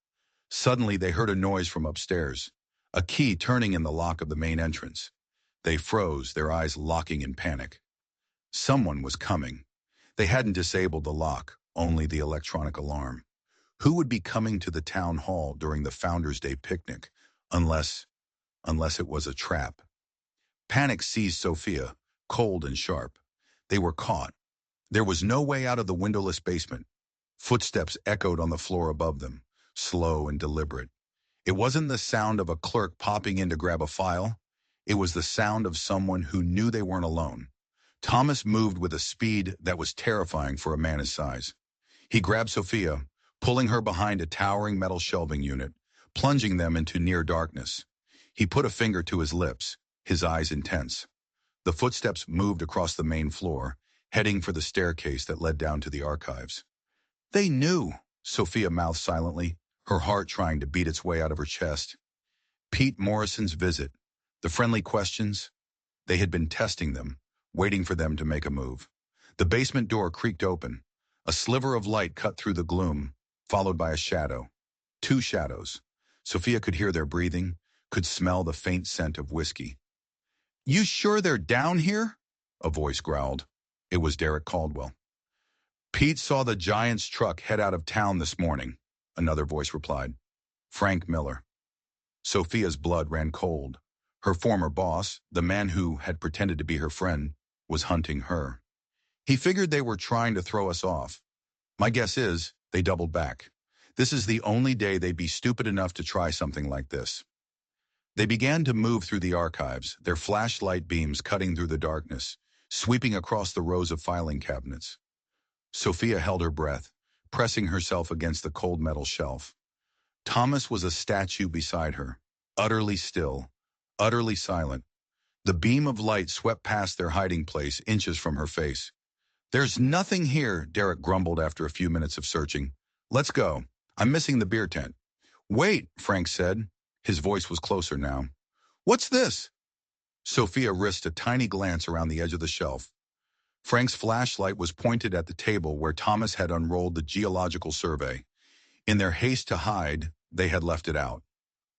Suddenly they heard a noise from upstairs, a key turning in the lock of the main entrance. They froze, their eyes locking in panic. Someone was coming. They hadn't disabled the lock, only the electronic alarm. Who would be coming to the town hall during the Founders' Day picnic, unless it was a trap? Panic seized Sophia, cold and sharp. They were caught. There was no way out of the windowless basement. Footsteps echoed on the floor above them, slow and deliberate. It wasn't the sound of a clerk popping in to grab a file. It was the sound of someone who knew they weren't alone. Thomas moved with a speed that was terrifying for a man his size. He grabbed Sophia, pulling her behind a towering metal shelving unit, plunging them into near darkness. He put a finger to his lips, his eyes intense. The footsteps moved across the main floor, heading for the staircase that led down to the archives. They knew, Sophia mouthed silently, her heart trying to beat its way out of her chest. Pete Morrison's visit, the friendly questions, they had been testing them, waiting for them to make a move. The basement door creaked open. A sliver of light cut through the gloom, followed by a shadow. Two shadows. Sophia could hear their breathing, could smell the faint scent of whiskey. You sure they're down here? A voice growled. It was Derek Caldwell. Pete saw the Giant's truck head out of town this morning, another voice replied. Frank Miller. Sophia's blood ran cold. Her former boss, the man who had pretended to be her friend, was hunting her. He figured they were trying to throw us off. My guess is they doubled back. This is the only day they'd be stupid enough to try something like this. They began to move through the archives, their flashlight beams cutting through the darkness, sweeping across the rows of filing cabinets. Sophia held her breath, pressing herself against the cold metal shelf. Thomas was a statue beside her, utterly still, utterly silent. The beam of light swept past their hiding place, inches from her face. "There's nothing here," Derek grumbled after a few minutes of searching. "Let's go. I'm missing the beer tent." "Wait," Frank said. His voice was closer now. "What's this?" Sophia risked a tiny glance around the edge of the shelf. Frank's flashlight was pointed at the table where Thomas had unrolled the geological survey. In their haste to hide, they had left it out.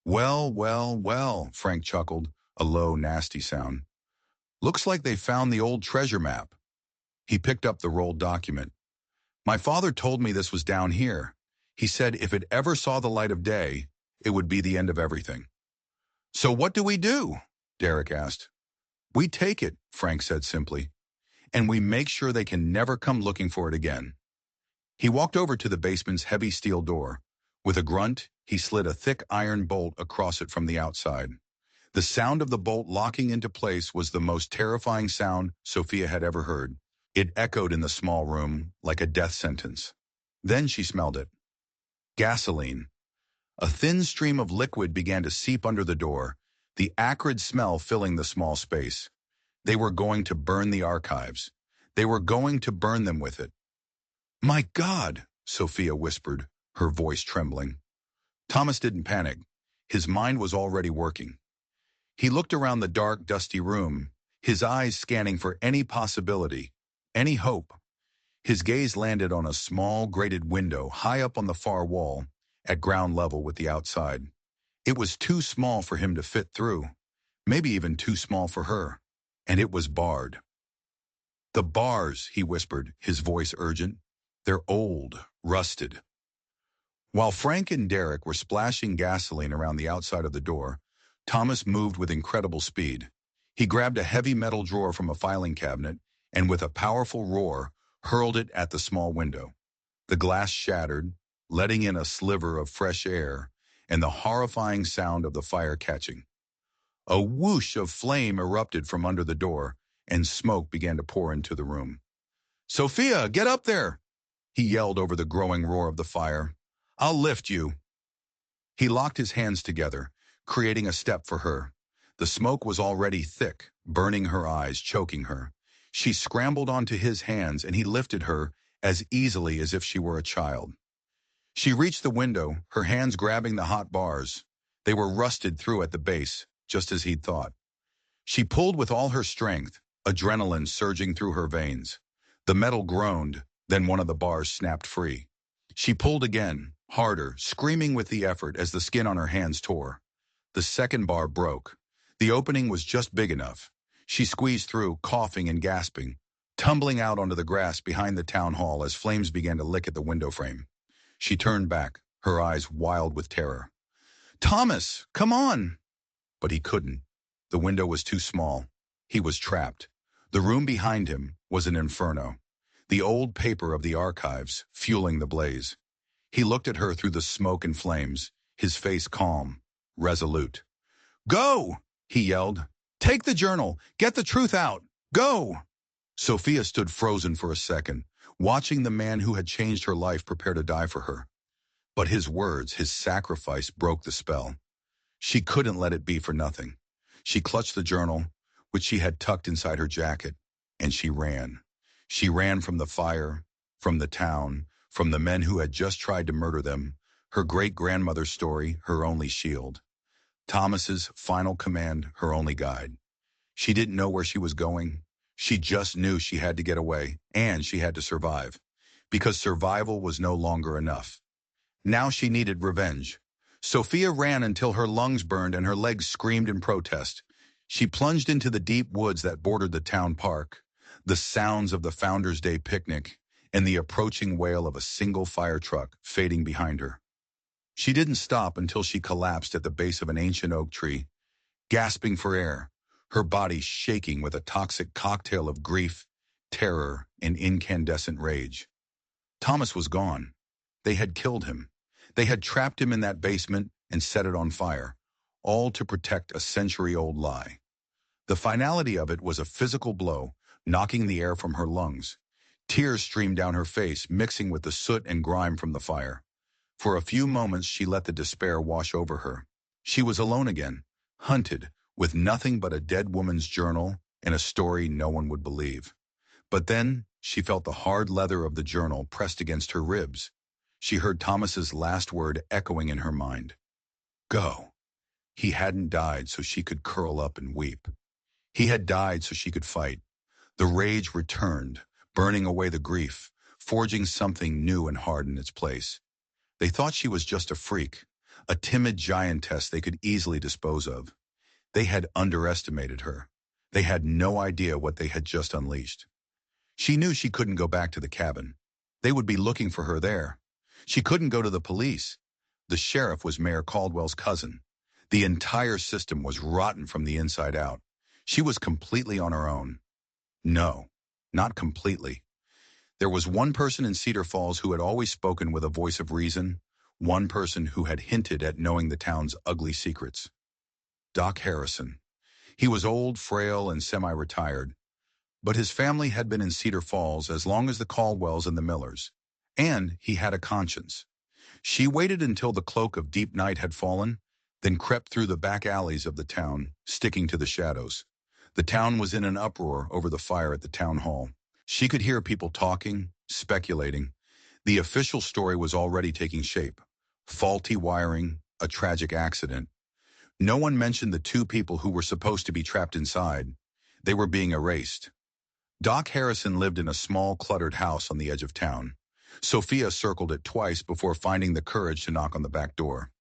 "Well, well, well," Frank chuckled, a low, nasty sound. "Looks like they found the old treasure map." He picked up the rolled document. "My father told me this was down here. He said if it ever saw the light of day, it would be the end of everything." "So what do we do?" Derek asked. "We take it," Frank said simply, "and we make sure they can never come looking for it again." He walked over to the basement's heavy steel door. With a grunt, he slid a thick iron bolt across it from the outside. The sound of the bolt locking into place was the most terrifying sound Sophia had ever heard. It echoed in the small room like a death sentence. Then she smelled it. Gasoline. A thin stream of liquid began to seep under the door, the acrid smell filling the small space. They were going to burn the archives. They were going to burn them with it. "My God," Sophia whispered, her voice trembling. Thomas didn't panic. His mind was already working. He looked around the dark, dusty room, his eyes scanning for any possibility, any hope. His gaze landed on a small, grated window high up on the far wall, at ground level with the outside. It was too small for him to fit through, maybe even too small for her, and it was barred. "The bars," he whispered, his voice urgent. "They're old, rusted." While Frank and Derek were splashing gasoline around the outside of the door, Thomas moved with incredible speed. He grabbed a heavy metal drawer from a filing cabinet and with a powerful roar, hurled it at the small window. The glass shattered, letting in a sliver of fresh air and the horrifying sound of the fire catching. A whoosh of flame erupted from under the door, and smoke began to pour into the room. "Sophia, get up there!" he yelled over the growing roar of the fire. "I'll lift you." He locked his hands together, creating a step for her. The smoke was already thick, burning her eyes, choking her. She scrambled onto his hands, and he lifted her as easily as if she were a child. She reached the window, her hands grabbing the hot bars. They were rusted through at the base, just as he'd thought. She pulled with all her strength, adrenaline surging through her veins. The metal groaned, then one of the bars snapped free. She pulled again, harder, screaming with the effort as the skin on her hands tore. The second bar broke. The opening was just big enough. She squeezed through, coughing and gasping, tumbling out onto the grass behind the town hall as flames began to lick at the window frame. She turned back, her eyes wild with terror. "Thomas, come on!" But he couldn't. The window was too small. He was trapped. The room behind him was an inferno. The old paper of the archives, fueling the blaze. He looked at her through the smoke and flames, his face calm, resolute. "Go!" he yelled. "Take the journal. Get the truth out. Go!" Sophia stood frozen for a second, watching the man who had changed her life prepare to die for her. But his words, his sacrifice, broke the spell. She couldn't let it be for nothing. She clutched the journal, which she had tucked inside her jacket, and she ran. She ran from the fire, from the town, from the men who had just tried to murder them, her great-grandmother's story, her only shield. Thomas's final command, her only guide. She didn't know where she was going. She just knew she had to get away, and she had to survive, because survival was no longer enough. Now she needed revenge. Sophia ran until her lungs burned and her legs screamed in protest. She plunged into the deep woods that bordered the town park, the sounds of the Founders' Day picnic, and the approaching wail of a single fire truck fading behind her. She didn't stop until she collapsed at the base of an ancient oak tree, gasping for air, her body shaking with a toxic cocktail of grief, terror, and incandescent rage. Thomas was gone. They had killed him. They had trapped him in that basement and set it on fire, all to protect a century-old lie. The finality of it was a physical blow, knocking the air from her lungs. Tears streamed down her face, mixing with the soot and grime from the fire. For a few moments she let the despair wash over her. She was alone again, hunted, with nothing but a dead woman's journal and a story no one would believe. But then she felt the hard leather of the journal pressed against her ribs. She heard Thomas's last word echoing in her mind. Go. He hadn't died so she could curl up and weep. He had died so she could fight. The rage returned, burning away the grief, forging something new and hard in its place. They thought she was just a freak, a timid giantess they could easily dispose of. They had underestimated her. They had no idea what they had just unleashed. She knew she couldn't go back to the cabin. They would be looking for her there. She couldn't go to the police. The sheriff was Mayor Caldwell's cousin. The entire system was rotten from the inside out. She was completely on her own. No, not completely. There was one person in Cedar Falls who had always spoken with a voice of reason, one person who had hinted at knowing the town's ugly secrets. Doc Harrison. He was old, frail, and semi-retired, but his family had been in Cedar Falls as long as the Caldwells and the Millers, and he had a conscience. She waited until the cloak of deep night had fallen, then crept through the back alleys of the town, sticking to the shadows. The town was in an uproar over the fire at the town hall. She could hear people talking, speculating. The official story was already taking shape. Faulty wiring, a tragic accident. No one mentioned the two people who were supposed to be trapped inside. They were being erased. Doc Harrison lived in a small, cluttered house on the edge of town. Sophia circled it twice before finding the courage to knock on the back door.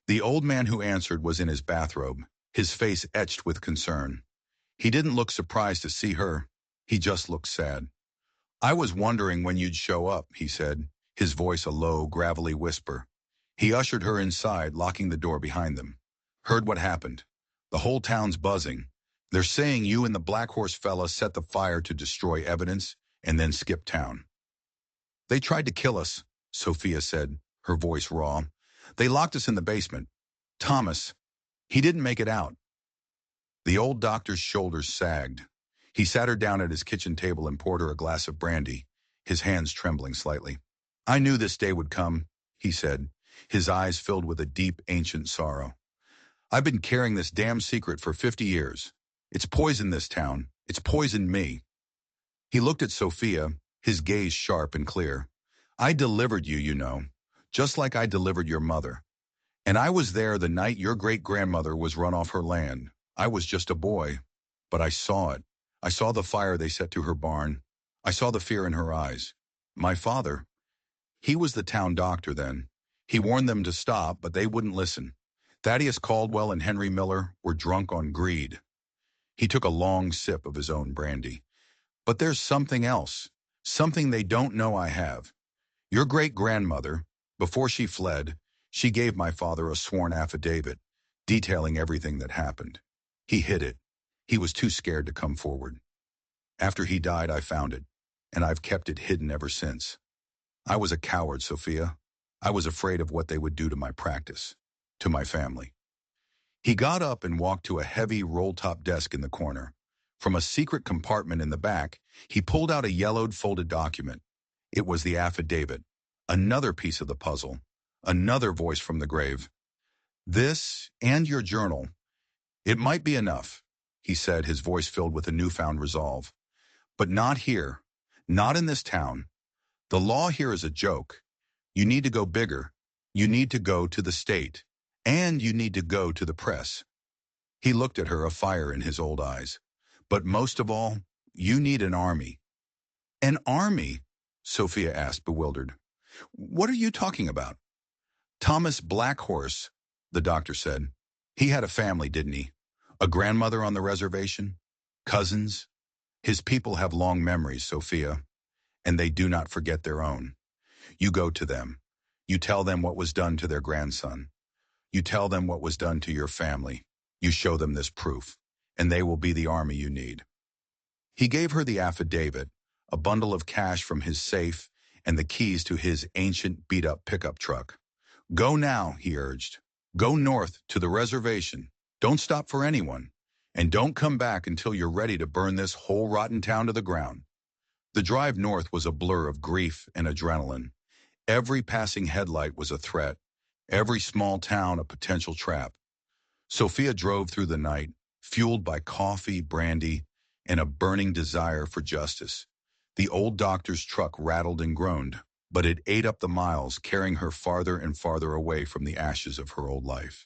The old man who answered was in his bathrobe, his face etched with concern. He didn't look surprised to see her. He just looked sad. I was wondering when you'd show up, he said, his voice a low, gravelly whisper. He ushered her inside, locking the door behind them. Heard what happened. The whole town's buzzing. They're saying you and the Black Horse fella set the fire to destroy evidence and then skip town. They tried to kill us, Sophia said, her voice raw. They locked us in the basement. Thomas, he didn't make it out. The old doctor's shoulders sagged. He sat her down at his kitchen table and poured her a glass of brandy, his hands trembling slightly. I knew this day would come, he said, his eyes filled with a deep, ancient sorrow. I've been carrying this damn secret for 50 years. It's poisoned this town. It's poisoned me. He looked at Sophia, his gaze sharp and clear. I delivered you, you know, just like I delivered your mother. And I was there the night your great-grandmother was run off her land. I was just a boy, but I saw it. I saw the fire they set to her barn. I saw the fear in her eyes. My father, he was the town doctor then. He warned them to stop, but they wouldn't listen. Thaddeus Caldwell and Henry Miller were drunk on greed. He took a long sip of his own brandy. But there's something else, something they don't know I have. Your great-grandmother, before she fled, she gave my father a sworn affidavit, detailing everything that happened. He hid it. He was too scared to come forward. After he died, I found it, and I've kept it hidden ever since. I was a coward, Sophia. I was afraid of what they would do to my practice, to my family. He got up and walked to a heavy roll-top desk in the corner. From a secret compartment in the back, he pulled out a yellowed folded document. It was the affidavit, another piece of the puzzle, another voice from the grave. This and your journal. It might be enough, he said, his voice filled with a newfound resolve. But not here, not in this town. The law here is a joke. You need to go bigger. You need to go to the state. And you need to go to the press. He looked at her, a fire in his old eyes. But most of all, you need an army. An army? Sophia asked, bewildered. What are you talking about? Thomas Blackhorse, the doctor said. He had a family, didn't he? A grandmother on the reservation? Cousins? His people have long memories, Sophia, and they do not forget their own. You go to them. You tell them what was done to their grandson. You tell them what was done to your family. You show them this proof, and they will be the army you need. He gave her the affidavit, a bundle of cash from his safe, and the keys to his ancient beat-up pickup truck. Go now, he urged. Go north to the reservation. Don't stop for anyone. And don't come back until you're ready to burn this whole rotten town to the ground. The drive north was a blur of grief and adrenaline. Every passing headlight was a threat, every small town a potential trap. Sophia drove through the night, fueled by coffee, brandy, and a burning desire for justice. The old doctor's truck rattled and groaned, but it ate up the miles, carrying her farther and farther away from the ashes of her old life.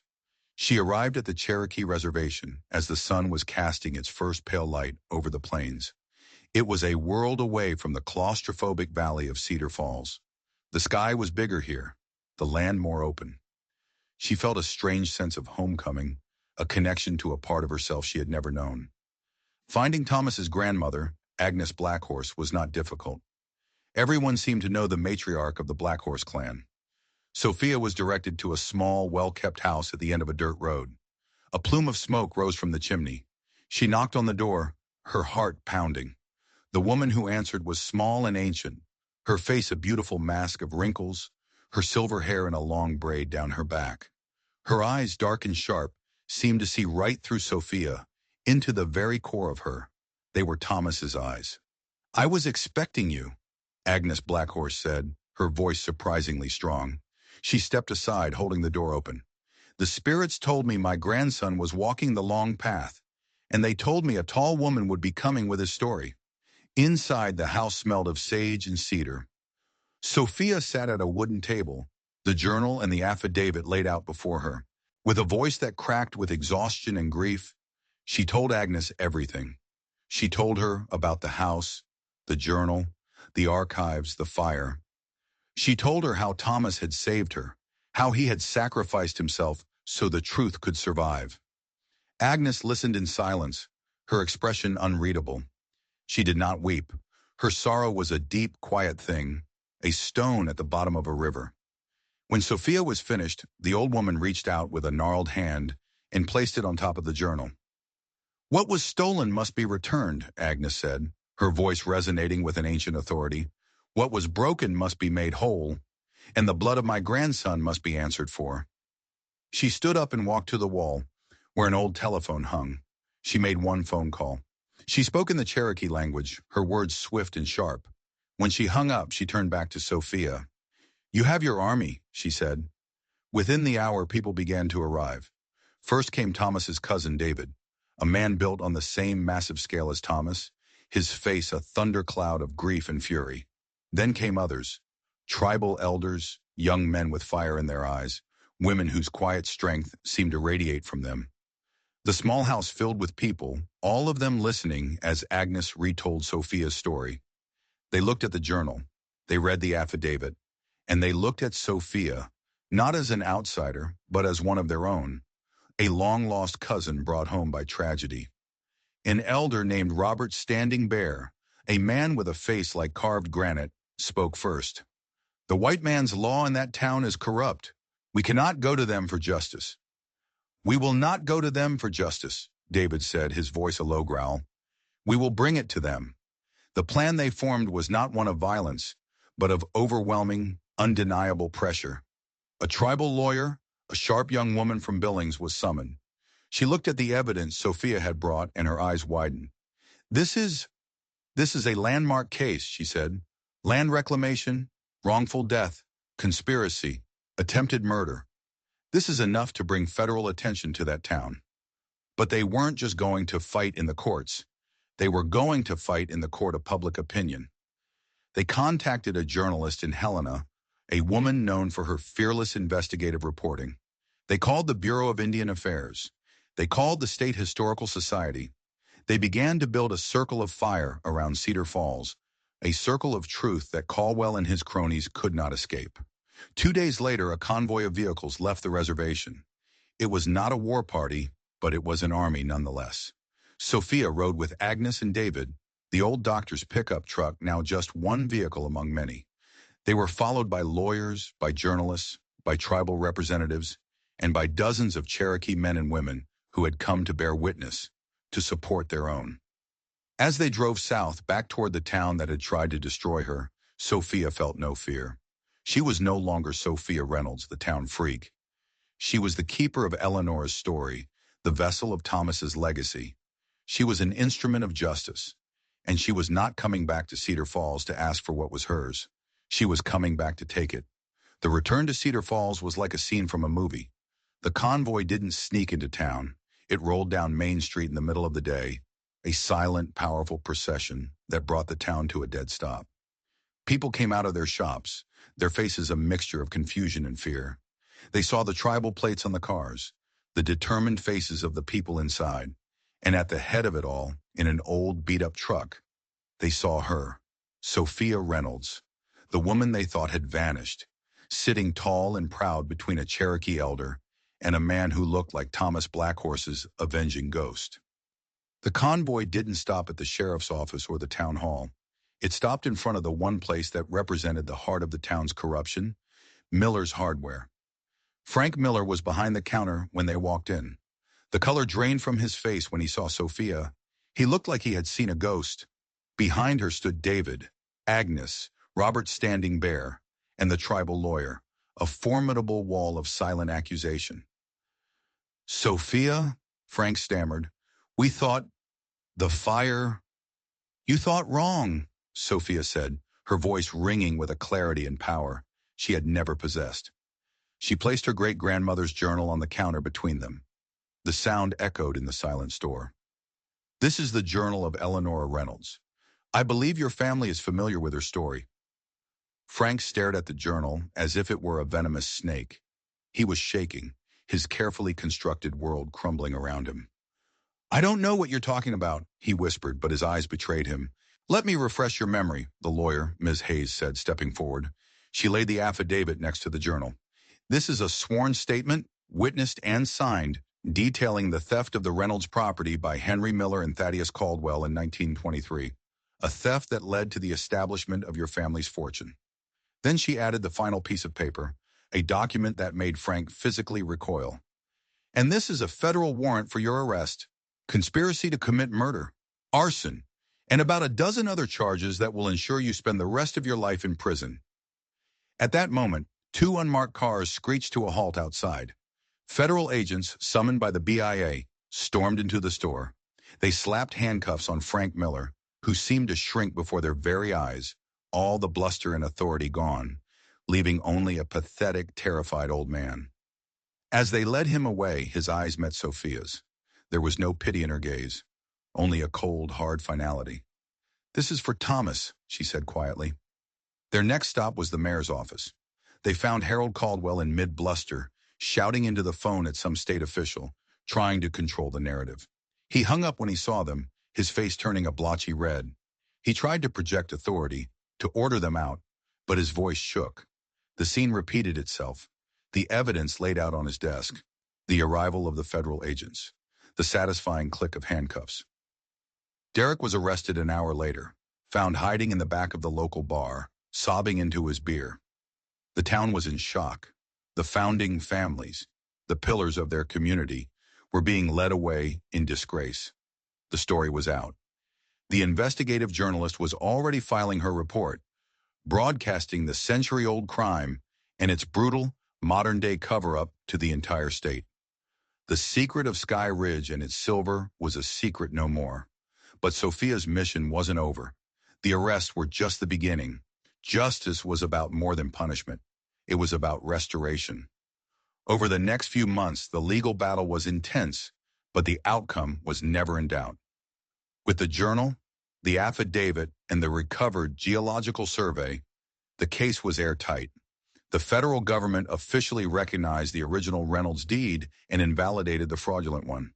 She arrived at the Cherokee reservation as the sun was casting its first pale light over the plains. It was a world away from the claustrophobic valley of Cedar Falls. The sky was bigger here, the land more open. She felt a strange sense of homecoming, a connection to a part of herself she had never known. Finding Thomas's grandmother, Agnes Blackhorse, was not difficult. Everyone seemed to know the matriarch of the Blackhorse clan. Sophia was directed to a small, well-kept house at the end of a dirt road. A plume of smoke rose from the chimney. She knocked on the door, her heart pounding. The woman who answered was small and ancient, her face a beautiful mask of wrinkles, her silver hair in a long braid down her back. Her eyes, dark and sharp, seemed to see right through Sophia, into the very core of her. They were Thomas's eyes. "I was expecting you," Agnes Blackhorse said, her voice surprisingly strong. She stepped aside, holding the door open. "The spirits told me my grandson was walking the long path, and they told me a tall woman would be coming with his story." Inside, the house smelled of sage and cedar. Sophia sat at a wooden table, the journal and the affidavit laid out before her. With a voice that cracked with exhaustion and grief, she told Agnes everything. She told her about the house, the journal, the archives, the fire. She told her how Thomas had saved her, how he had sacrificed himself so the truth could survive. Agnes listened in silence, her expression unreadable. She did not weep. Her sorrow was a deep, quiet thing, a stone at the bottom of a river. When Sophia was finished, the old woman reached out with a gnarled hand and placed it on top of the journal. "What was stolen must be returned," Agnes said, her voice resonating with an ancient authority. "What was broken must be made whole, and the blood of my grandson must be answered for." She stood up and walked to the wall, where an old telephone hung. She made one phone call. She spoke in the Cherokee language, her words swift and sharp. When she hung up, she turned back to Sophia. "You have your army," she said. Within the hour, people began to arrive. First came Thomas's cousin David, a man built on the same massive scale as Thomas, his face a thundercloud of grief and fury. Then came others, tribal elders, young men with fire in their eyes, women whose quiet strength seemed to radiate from them. The small house filled with people, all of them listening as Agnes retold Sophia's story. They looked at the journal, they read the affidavit, and they looked at Sophia, not as an outsider, but as one of their own, a long-lost cousin brought home by tragedy. An elder named Robert Standing Bear, a man with a face like carved granite, spoke first. "The white man's law in that town is corrupt. We cannot go to them for justice." "We will not go to them for justice," David said, his voice a low growl. "We will bring it to them." The plan they formed was not one of violence, but of overwhelming, undeniable pressure. A tribal lawyer, a sharp young woman from Billings, was summoned. She looked at the evidence Sophia had brought, and her eyes widened. This is a landmark case," she said. "Land reclamation, wrongful death, conspiracy, attempted murder. This is enough to bring federal attention to that town." But they weren't just going to fight in the courts. They were going to fight in the court of public opinion. They contacted a journalist in Helena, a woman known for her fearless investigative reporting. They called the Bureau of Indian Affairs. They called the State Historical Society. They began to build a circle of fire around Cedar Falls, a circle of truth that Caldwell and his cronies could not escape. 2 days later, a convoy of vehicles left the reservation. It was not a war party, but it was an army nonetheless. Sophia rode with Agnes and David, the old doctor's pickup truck, now just one vehicle among many. They were followed by lawyers, by journalists, by tribal representatives, and by dozens of Cherokee men and women who had come to bear witness, to support their own. As they drove south, back toward the town that had tried to destroy her, Sophia felt no fear. She was no longer Sophia Reynolds, the town freak. She was the keeper of Eleanor's story, the vessel of Thomas's legacy. She was an instrument of justice, and she was not coming back to Cedar Falls to ask for what was hers. She was coming back to take it. The return to Cedar Falls was like a scene from a movie. The convoy didn't sneak into town. It rolled down Main Street in the middle of the day, a silent, powerful procession that brought the town to a dead stop. People came out of their shops, their faces a mixture of confusion and fear. They saw the tribal plates on the cars, the determined faces of the people inside, and at the head of it all, in an old beat-up truck, they saw her, Sophia Reynolds, the woman they thought had vanished, sitting tall and proud between a Cherokee elder and a man who looked like Thomas Blackhorse's avenging ghost. The convoy didn't stop at the sheriff's office or the town hall. It stopped in front of the one place that represented the heart of the town's corruption, Miller's Hardware. Frank Miller was behind the counter when they walked in. The color drained from his face when he saw Sophia. He looked like he had seen a ghost. Behind her stood David, Agnes, Robert Standing Bear, and the tribal lawyer, a formidable wall of silent accusation. "Sophia," Frank stammered, "we thought the fire—" "You thought wrong," Sophia said, her voice ringing with a clarity and power she had never possessed. She placed her great-grandmother's journal on the counter between them. The sound echoed in the silent store. "This is the journal of Eleanor Reynolds. I believe your family is familiar with her story." Frank stared at the journal as if it were a venomous snake. He was shaking, his carefully constructed world crumbling around him. "I don't know what you're talking about," he whispered, but his eyes betrayed him. "Let me refresh your memory," the lawyer, Ms. Hayes, said, stepping forward. She laid the affidavit next to the journal. "This is a sworn statement, witnessed and signed, detailing the theft of the Reynolds property by Henry Miller and Thaddeus Caldwell in 1923, a theft that led to the establishment of your family's fortune." Then she added the final piece of paper, a document that made Frank physically recoil. "And this is a federal warrant for your arrest, conspiracy to commit murder, arson, and about a dozen other charges that will ensure you spend the rest of your life in prison." At that moment, two unmarked cars screeched to a halt outside. Federal agents, summoned by the BIA, stormed into the store. They slapped handcuffs on Frank Miller, who seemed to shrink before their very eyes, all the bluster and authority gone, leaving only a pathetic, terrified old man. As they led him away, his eyes met Sophia's. There was no pity in her gaze, only a cold, hard finality. "This is for Thomas," she said quietly. Their next stop was the mayor's office. They found Harold Caldwell in mid-bluster, shouting into the phone at some state official, trying to control the narrative. He hung up when he saw them, his face turning a blotchy red. He tried to project authority, to order them out, but his voice shook. The scene repeated itself. The evidence laid out on his desk. The arrival of the federal agents. The satisfying click of handcuffs. Derek was arrested an hour later, found hiding in the back of the local bar, sobbing into his beer. The town was in shock. The founding families, the pillars of their community, were being led away in disgrace. The story was out. The investigative journalist was already filing her report, broadcasting the century-old crime and its brutal, modern-day cover-up to the entire state. The secret of Sky Ridge and its silver was a secret no more. But Sophia's mission wasn't over. The arrests were just the beginning. Justice was about more than punishment. It was about restoration. Over the next few months, the legal battle was intense, but the outcome was never in doubt. With the journal, the affidavit, and the recovered geological survey, the case was airtight. The federal government officially recognized the original Reynolds deed and invalidated the fraudulent one.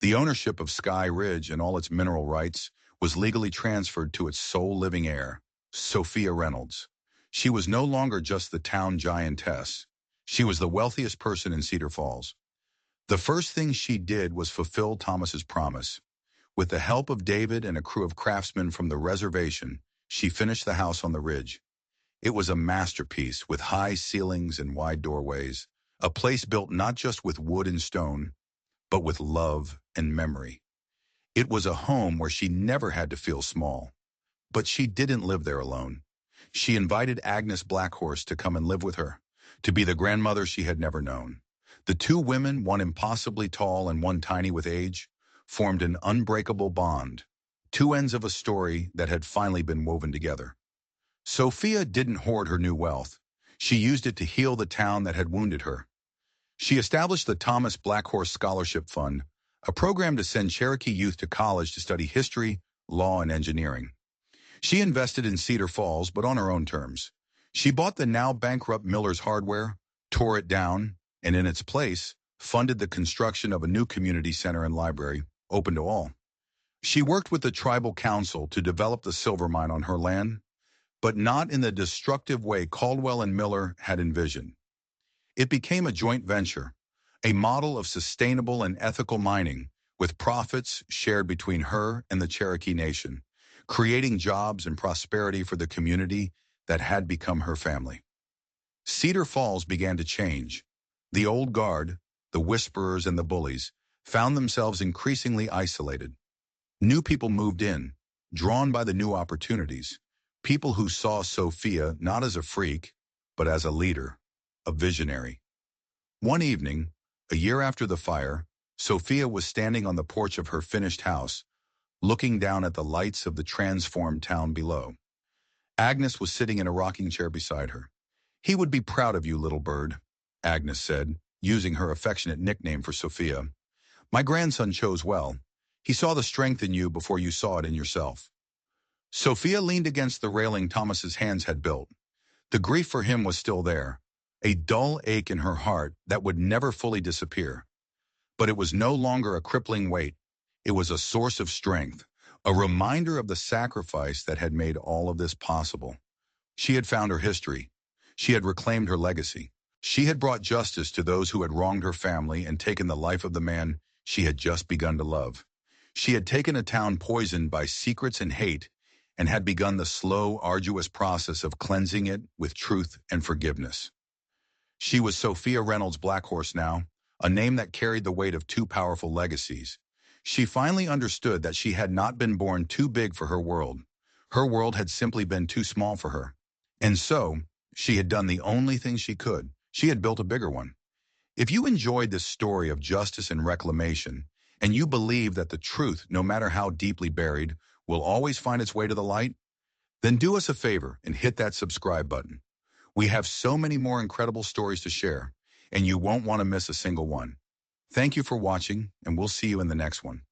The ownership of Sky Ridge and all its mineral rights was legally transferred to its sole living heir, Sophia Reynolds. She was no longer just the town giantess. She was the wealthiest person in Cedar Falls. The first thing she did was fulfill Thomas's promise. With the help of David and a crew of craftsmen from the reservation, she finished the house on the ridge. It was a masterpiece with high ceilings and wide doorways, a place built not just with wood and stone, but with love and memory. It was a home where she never had to feel small. But she didn't live there alone. She invited Agnes Blackhorse to come and live with her, to be the grandmother she had never known. The two women, one impossibly tall and one tiny with age, formed an unbreakable bond, two ends of a story that had finally been woven together. Sophia didn't hoard her new wealth. She used it to heal the town that had wounded her. She established the Thomas Black Horse Scholarship Fund, a program to send Cherokee youth to college to study history, law, and engineering. She invested in Cedar Falls, but on her own terms. She bought the now bankrupt Miller's Hardware, tore it down, and in its place, funded the construction of a new community center and library, open to all. She worked with the tribal council to develop the silver mine on her land, but not in the destructive way Caldwell and Miller had envisioned. It became a joint venture, a model of sustainable and ethical mining, with profits shared between her and the Cherokee Nation, creating jobs and prosperity for the community that had become her family. Cedar Falls began to change. The old guard, the whisperers and the bullies, found themselves increasingly isolated. New people moved in, drawn by the new opportunities, people who saw Sophia not as a freak, but as a leader, a visionary. One evening, a year after the fire, Sophia was standing on the porch of her finished house, looking down at the lights of the transformed town below. Agnes was sitting in a rocking chair beside her. "He would be proud of you, little bird," Agnes said, using her affectionate nickname for Sophia. "My grandson chose well. He saw the strength in you before you saw it in yourself." Sophia leaned against the railing Thomas's hands had built. The grief for him was still there, a dull ache in her heart that would never fully disappear. But it was no longer a crippling weight. It was a source of strength, a reminder of the sacrifice that had made all of this possible. She had found her history. She had reclaimed her legacy. She had brought justice to those who had wronged her family and taken the life of the man she had just begun to love. She had taken a town poisoned by secrets and hate and had begun the slow, arduous process of cleansing it with truth and forgiveness. She was Sophia Reynolds Blackhorse now, a name that carried the weight of two powerful legacies. She finally understood that she had not been born too big for her world. Her world had simply been too small for her. And so, she had done the only thing she could. She had built a bigger one. If you enjoyed this story of justice and reclamation, and you believe that the truth, no matter how deeply buried, will always find its way to the light, then do us a favor and hit that subscribe button. We have so many more incredible stories to share, and you won't want to miss a single one. Thank you for watching, and we'll see you in the next one.